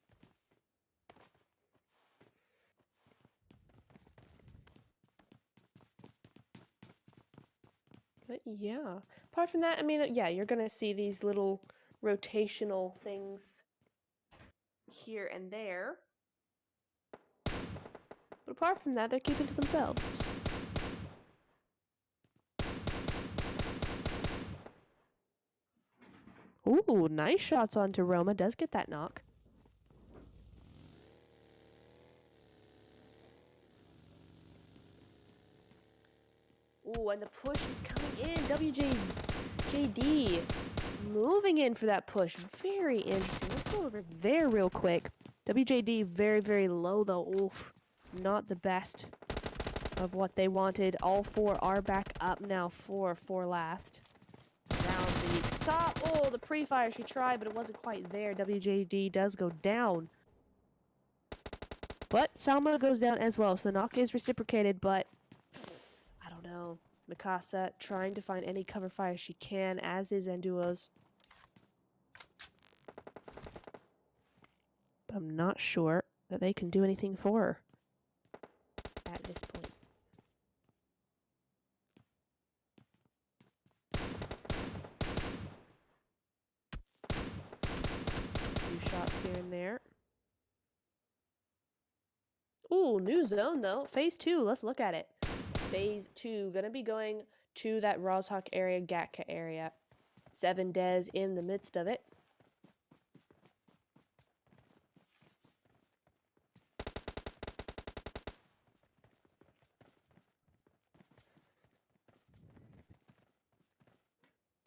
But yeah, apart from that, I mean, yeah, you're gonna see these little rotational things here and there. But apart from that, they're keeping to themselves. Ooh, nice shots onto Roma. Does get that knock. Ooh, and the push is coming in. WJD moving in for that push. Very interesting. Let's go over there real quick. WJD very, very low though. Oof, not the best of what they wanted. All four are back up now for last. Down the top. Oh, the pre-fire she tried, but it wasn't quite there. WJD does go down. But Salma goes down as well, so the knock is reciprocated, but I don't know. Mikasa trying to find any cover fire she can, as is Enduos. But I'm not sure that they can do anything for her at this point. Few shots here and there. Ooh, new zone though. Phase 2, let's look at it. Phase 2, gonna be going to that Rozhok area, Gatka area. 7 Des in the midst of it.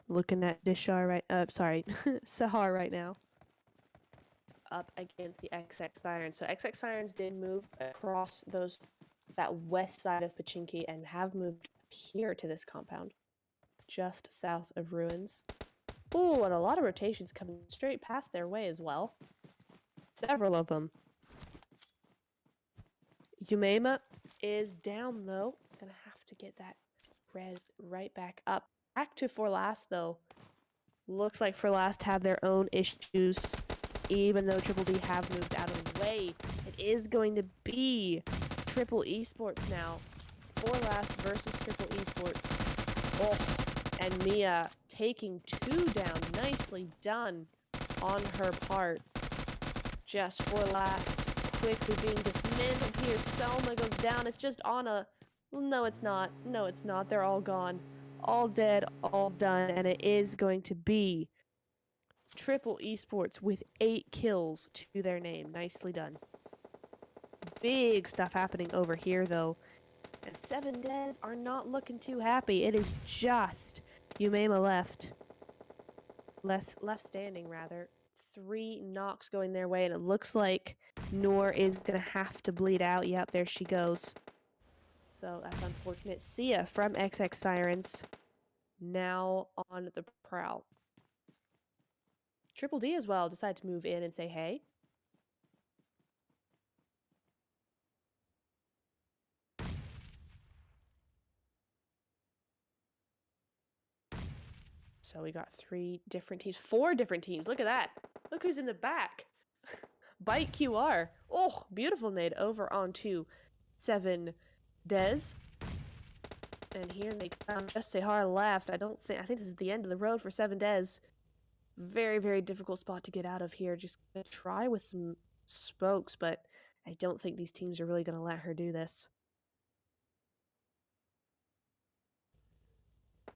Looking at Dishar right, Sahar right now. Up against the XX Sirens. So XX Sirens did move across that west side of Pachinki and have moved here to this compound. Just south of Ruins. Ooh, and a lot of rotations coming straight past their way as well. Several of them. Yumema is down though. Gonna have to get that res right back up. Back to For Last though. Looks like For Last have their own issues. Even though Triple D have moved out of the way. It is going to be Triple Esports now. For Last versus Triple Esports. Oh, and Mia taking 2 down. Nicely done on her part. Just For Last quickly being dismantled here. Selma goes down. It's just on a... No, it's not. No, it's not. They're all gone. All dead, all done. And it is going to be Triple Esports with 8 kills to their name. Nicely done. Big stuff happening over here, though. And 7 Des are not looking too happy. It is just Yumema left. Left standing, rather. 3 knocks going their way, and it looks like Noor is going to have to bleed out. Yep, there she goes. So that's unfortunate. Sia from XX Sirens now on the prowl. Triple D as well decide to move in and say hey. So we got 3 different teams, 4 different teams. Look at that. Look who's in the back. BYTqr. Oh, beautiful nade over onto 7 Des. And here they come. Just Sahar left. I think this is the end of the road for 7 Des. Very, very difficult spot to get out of here. Just gonna try with some spokes, but I don't think these teams are really gonna let her do this.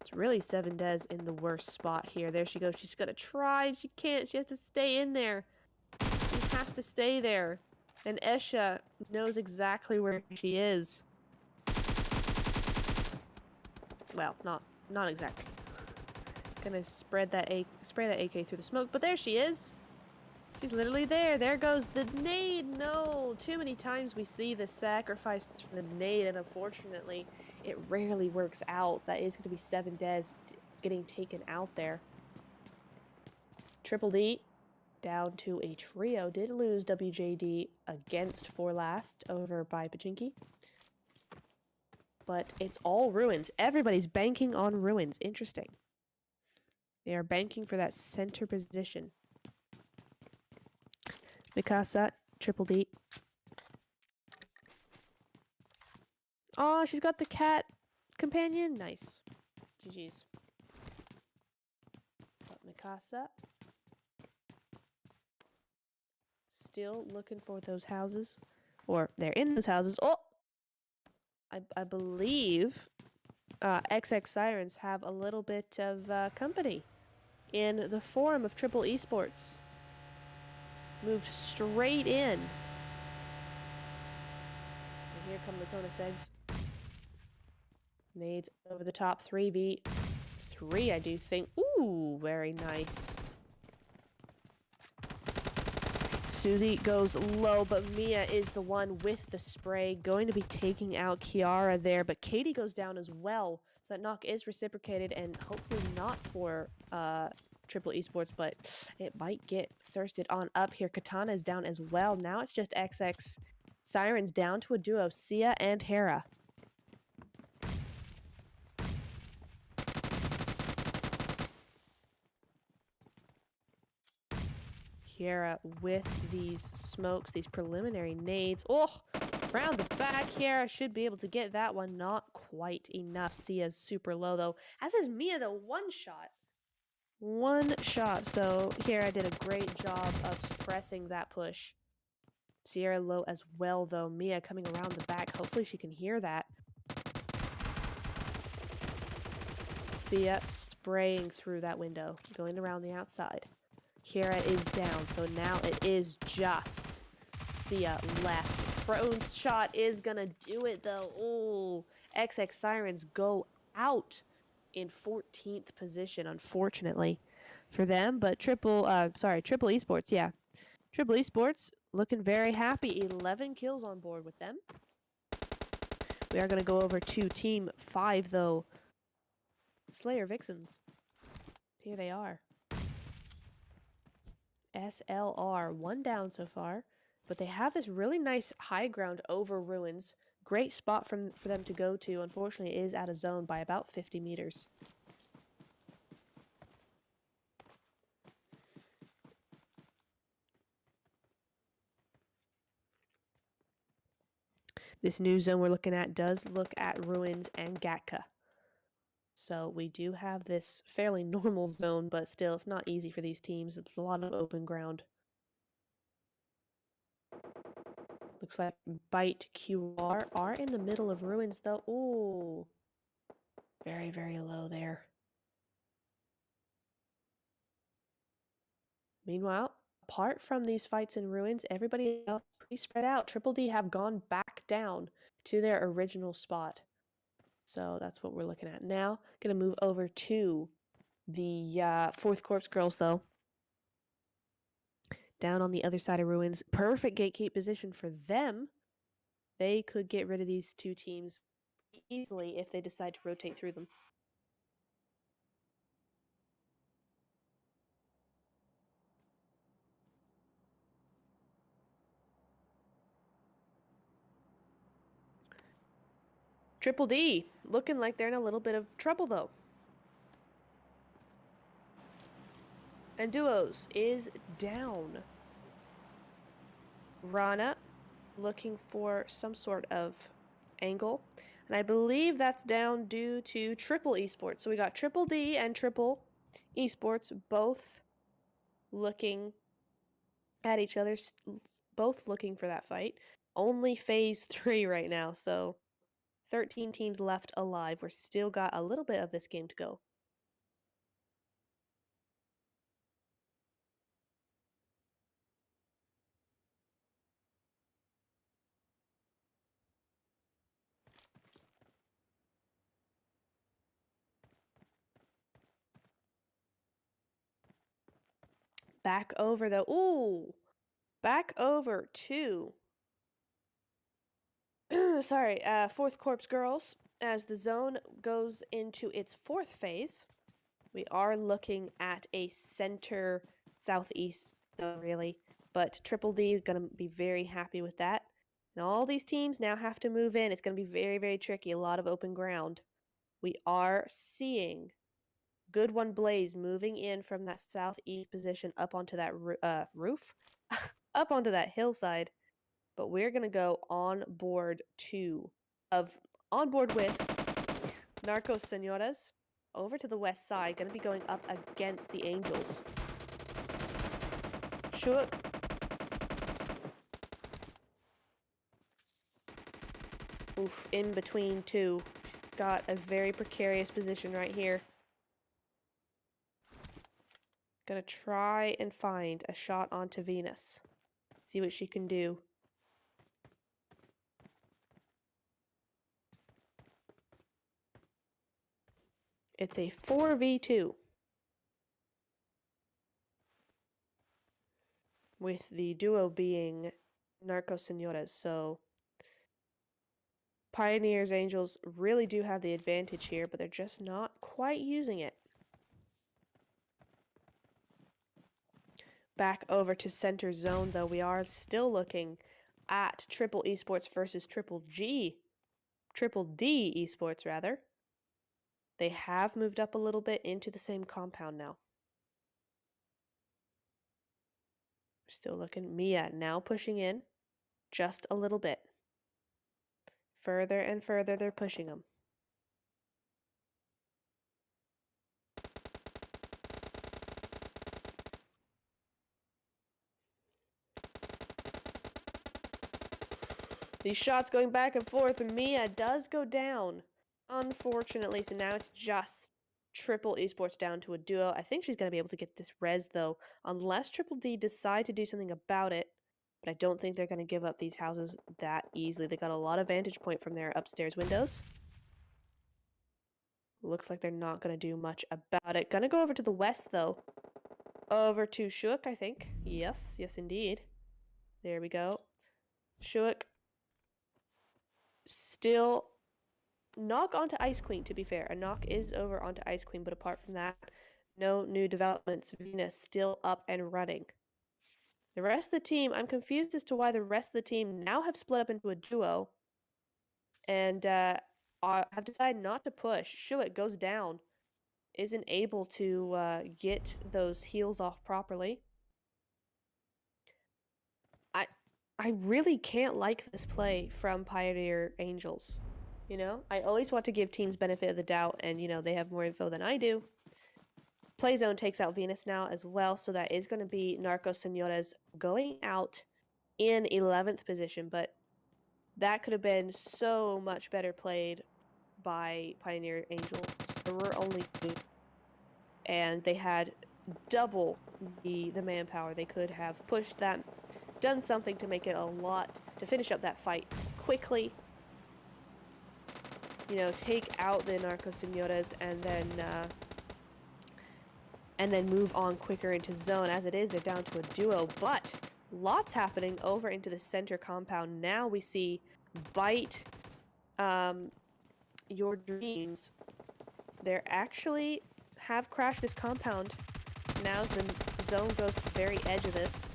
It's really 7 Des in the worst spot here. There she goes. She's gonna try. She can't. She has to stay in there. She has to stay there. And Esha knows exactly where she is. Well, not exactly. Gonna spray that AK through the smoke, but there she is. She's literally there. There goes the nade. No, too many times we see the sacrifice from the nade, and unfortunately, it rarely works out. That is going to be 7 Des getting taken out there. Triple D down to a trio. Did lose WJD against For Last over by Pachinki. but it's all ruins. Everybody's banking on ruins. Interesting. They are banking for that center position. Mikasa, Triple D. Oh, she's got the cat companion. Nice. GG's. But Mikasa. Still looking for those houses. Or they're in those houses. Oh! I believe XX Sirens have a little bit of company in the forum of Triple Esports. Moved straight in. And here come the Kona Segs. Nades over the top. 3v3, I do think. Ooh, very nice. Susie goes low, but Mia is the one with the spray. Going to be taking out Kiara there, but Katie goes down as well. So that knock is reciprocated, and hopefully not for Triple Esports, but it might get thirsted on up here. Katana is down as well. Now it's just XX Sirens down to a duo, Sia and Hera. Kiara with these smokes, these preliminary nades. Oh, round the back. Kiara should be able to get that one. Not quite enough. Sia's super low, though. As is Mia, though. One shot. One shot. So Kiara did a great job of suppressing that push. Sierra low as well, though. Mia coming around the back. Hopefully she can hear that. Sia spraying through that window. Going around the outside. Kiara is down, so now it is just Sia left. Prone's shot is gonna do it, though. Oh, XX Sirens go out in 14th position, unfortunately for them. But Triple Esports, yeah. Triple Esports looking very happy. 11 kills on board with them. We are gonna go over to Team 5, though. Slayer Vixens. Here they are. SLR, one down so far, but they have this really nice high ground over ruins. Great spot for them to go to. Unfortunately, it is out of zone by about 50 meters. This new zone we're looking at does look at ruins and Gatka. So we do have this fairly normal zone, but still it's not easy for these teams. It's a lot of open ground. Looks like BYTqr are in the middle of ruins, though. Ooh. Very, very low there. Meanwhile, apart from these fights in ruins, everybody else is pretty spread out. Triple D have gone back down to their original spot. So that's what we're looking at now. Gonna move over to the Fourth Corpse Girls, though. Down on the other side of ruins. Perfect gatekeep position for them. They could get rid of these two teams easily if they decide to rotate through them. Triple D looking like they're in a little bit of trouble, though. And Duos is down. Rana looking for some sort of angle. And I believe that's down due to Triple Esports. So we got Triple D and Triple Esports both looking at each other, both looking for that fight. Only phase 3 right now, so 13 teams left alive. We're still got a little bit of this game to go. Back over, though. Ooh! Back over to... Fourth Corpse Girls. As the zone goes into its 4th phase, we are looking at a center southeast zone, really. But Triple D is going to be very happy with that. And all these teams now have to move in. It's going to be very, very tricky. A lot of open ground. We are seeing Good One Blaze moving in from that southeast position up onto that roof, up onto that hillside. But we're gonna go on board with NARCOS SENORAS over to the west side. Gonna be going up against the Angels. Shook. Oof, in between two. She's got a very precarious position right here. Gonna try and find a shot onto Venus. See what she can do. It's a 4v2. With the duo being NARCOS SENORAS, so Pioneers Angels really do have the advantage here, but they're just not quite using it. Back over to center zone, though, we are still looking at Triple Esports versus Triple D Esports, rather. They have moved up a little bit into the same compound now. Still looking. Mia now pushing in just a little bit. Further and further, they're pushing them. These shots going back and forth, and Mia does go down, unfortunately. So now it's just Triple Esports down to a duo. I think she's going to be able to get this res, though, unless Triple D decide to do something about it. But I don't think they're going to give up these houses that easily. They got a lot of vantage point from their upstairs windows. Looks like they're not going to do much about it. Gonna go over to the west, though. Over to Shook, I think. Yes, yes, indeed. There we go. Shook. Still knock onto Ice Queen, to be fair. A knock is over onto Ice Queen, but apart from that, no new developments. Venus still up and running. The rest of the team, I'm confused as to why the rest of the team now have split up into a duo. And have decided not to push. Shuit goes down. Isn't able to get those heals off properly. I really can't like this play from Pioneer Angels. You know, I always want to give teams benefit of the doubt, and, you know, they have more info than I do. Playzone takes out Venus now as well, so that is going to be NARCOS SENORAS going out in 11th position, but that could have been so much better played by Pioneer Angels. There were only 2, and they had double the manpower. They could have pushed that, done something to make it a lot, to finish up that fight quickly. You know, take out the NARCOS SENORAS and then move on quicker into zone. As it is, they're down to a duo, but lots happening over into the center compound. Now we see Byte Your Dreams. They're actually have crashed this compound. Now the zone goes to the very edge of this.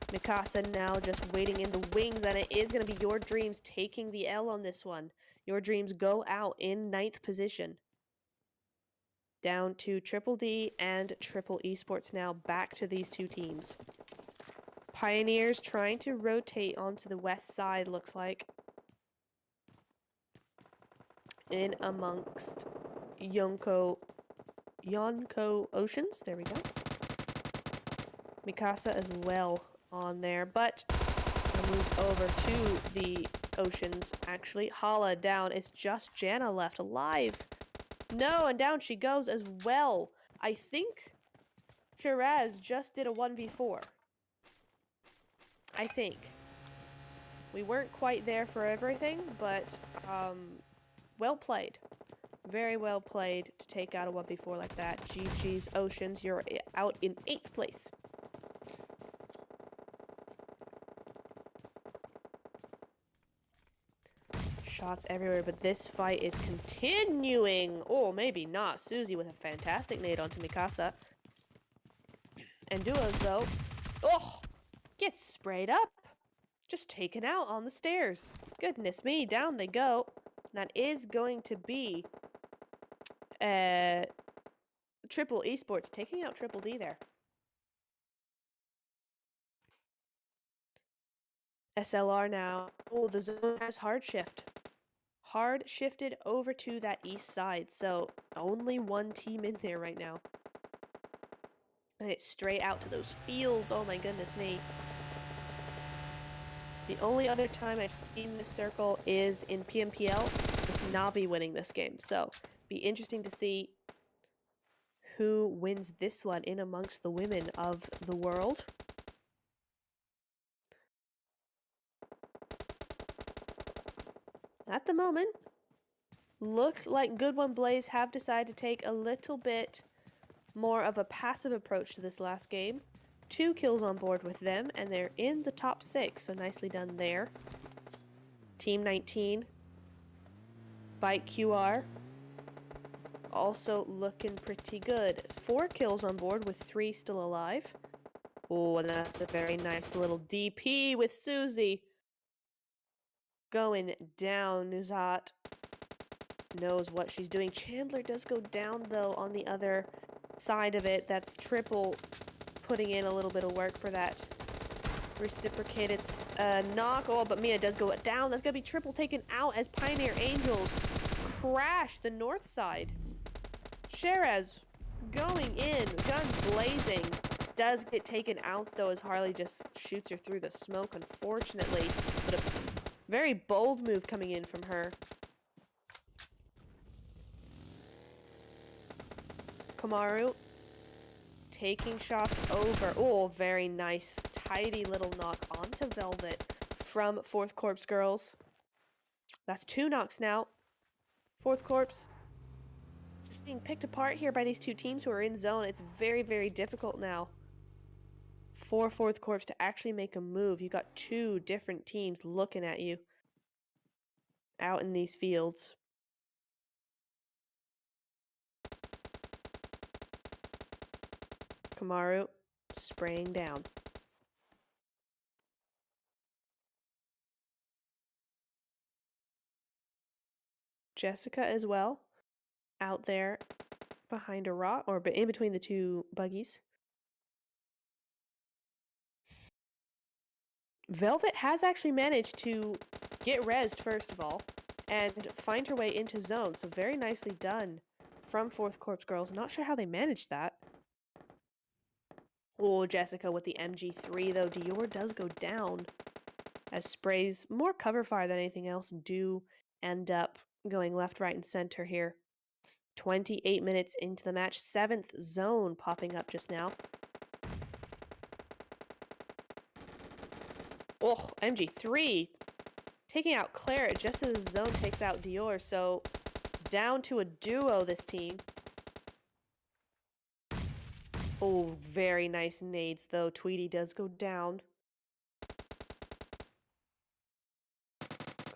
Mikasa now just waiting in the wings, and it is going to be Your Dreams taking the L on this one. Your Dreams go out in 9th position. Down to Triple D and Triple Esports now, back to these two teams. Pioneers trying to rotate onto the west side, looks like. In amongst Yonko Oceans. There we go. Mikasa as well on there, but I moved over to the Oceans, actually. Hala down. It's just Janna left alive. No, and down she goes as well. I think Shiraz just did a 1v4. I think. We weren't quite there for everything, but well played. Very well played to take out a 1v4 like that. GG's Oceans, you're out in 8th place. Shots everywhere, but this fight is continuing. Oh, maybe not. Susie with a fantastic nade onto Mikasa. And duos, though. Oh, gets sprayed up. just taken out on the stairs. Goodness me, down they go. That is going to be Triple Esports taking out Triple D there. SLR now. Oh, the zone has hard shift. Hard shifted over to that east side, so only one team in there right now. And it's straight out to those fields. Oh my goodness me. The only other time I've seen this circle is in PMPL with Navi winning this game. So be interesting to see who wins this one in amongst the women of the world. At the moment, looks like Good One Blaze have decided to take a little bit more of a passive approach to this last game. 2 kills on board with them, and they're in the top 6, so nicely done there. Team 19, BYTqr, also looking pretty good. 4 kills on board with 3 still alive. Oh, and that's a very nice little DP with Susie. Going down, Nuzat knows what she's doing. Chandler does go down, though, on the other side of it. That's Triple putting in a little bit of work for that reciprocated knock. Oh, but Mena does go down. That's going to be Triple taken out as Pioneer Angels crash the north side. Sherez going in, guns blazing. Does get taken out, though, as Harley just shoots her through the smoke, unfortunately. But a very bold move coming in from her. Kamaru taking shots over. Oh, very nice. Tidy little knock onto Velvet from 4th Corps Girls. That's 2 knocks now. 4th Corps just being picked apart here by these 2 teams who are in zone. It's very, very difficult now for 4th Corps to actually make a move. You got 2 different teams looking at you out in these fields. Kamaru spraying down. Jessica as well, out there behind a rock, or in between the 2 buggies. Velvet has actually managed to get rezzed first of all, and find her way into zone, so very nicely done from 4th Corps Girls. Not sure how they managed that. Oh, Jessica with the MG3, though. Dior does go down as sprays, more cover fire than anything else, do end up going left, right, and center here. 28 minutes into the match. 7th zone popping up just now. Oh, MG3 taking out Claire just as the zone takes out Dior. So down to a duo, this team. Oh, very nice nades, though. Tweety does go down.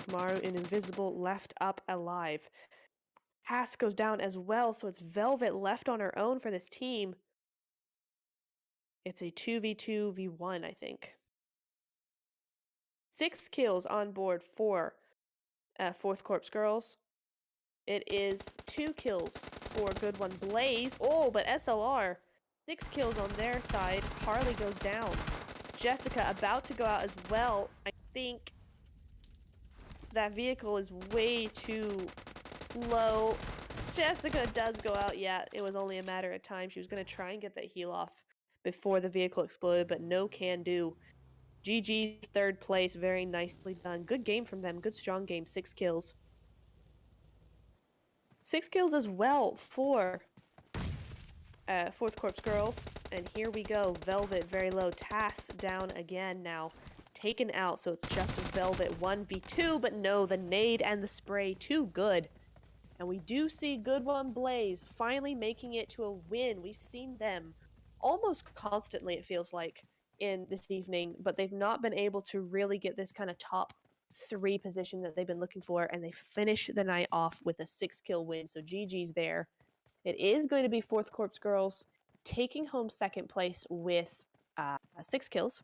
Kamaru and Invisible left up alive. Haas goes down as well, so it's Velvet left on her own for this team. It's a 2v2v1, I think. 6 kills on board for 4th Corps Girls. It is 2 kills for Good One Blaze. Oh, but SLR, 6 kills on their side. Harley goes down. Jessica about to go out as well. I think that vehicle is way too low. Jessica does go out. Yeah, it was only a matter of time. She was going to try and get that heal off before the vehicle exploded, but no can do. GG, 3rd place. Very nicely done. Good game from them. Good strong game. 6 kills. 6 kills as well for 4th Corps Girls. And here we go. Velvet very low. Tass down again now. Taken out, so it's just Velvet 1v2, but no, the nade and the spray too good. And we do see Good One Blaze finally making it to a win. We've seen them almost constantly, it feels like, in this evening, but they've not been able to really get this kind of top 3 position that they've been looking for, and they finish the night off with a 6-kill win, so GG's there. It is going to be 4th Corps Girls taking home 2nd place with 6 kills.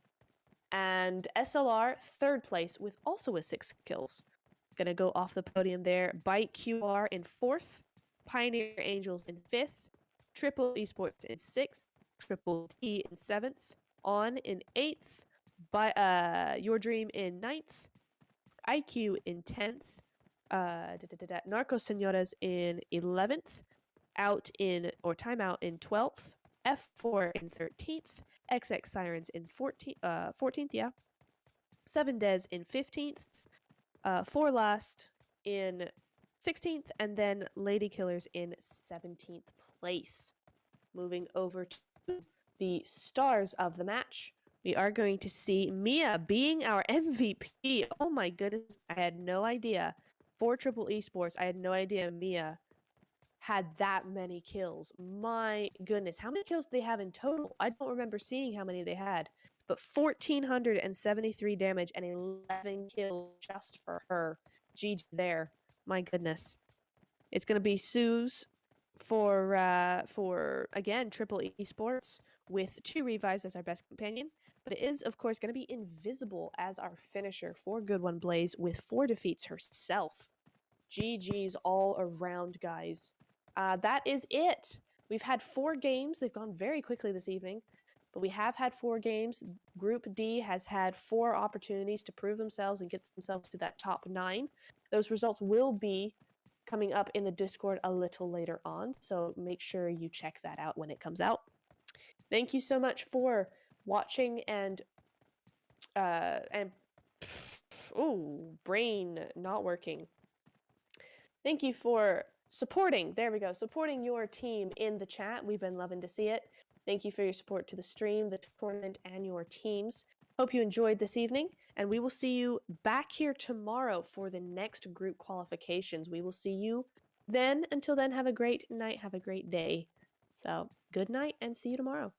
And SLR, third place with also with 6 kills. Gonna go off the podium there. BYTqr in 4th. Pioneer Angels in 5th. Triple Esports in 6th. Triple T in 7th. On in 8th. Your Dream in 9th. IQ in 10th. NARCOS SENORAS in 11th. TIMEOUT in 12th. F4 in 13th. XX SIRENS in 14th, yeah. 7 Des in 15th. 4 Last in 16th, and then Lady Killers in 17th place. Moving over to the stars of the match, we are going to see Mia being our MVP. Oh my goodness, I had no idea. For Triple Esports, I had no idea Mia had that many kills. My goodness, how many kills do they have in total? I don't remember seeing how many they had, but 1,473 damage and 11 kills just for her. GG there. My goodness. It's going to be Sue's for again, Triple Esports with 2 revives as our best companion, but it is, of course, going to be Invisible as our finisher for Good One Blaze with 4 defeats herself. GG's all around, guys. That is it. We've had 4 games. They've gone very quickly this evening, but we have had 4 games. Group D has had 4 opportunities to prove themselves and get themselves to that top 9. Those results will be coming up in the Discord a little later on, so make sure you check that out when it comes out. Thank you so much for watching and brain not working. Thank you for supporting, there we go, supporting your team in the chat. We've been loving to see it. Thank you for your support to the stream, the tournament, and your teams. Hope you enjoyed this evening, and we will see you back here tomorrow for the next group qualifications. We will see you then. Until then, have a great night, have a great day. So, good night, and see you tomorrow.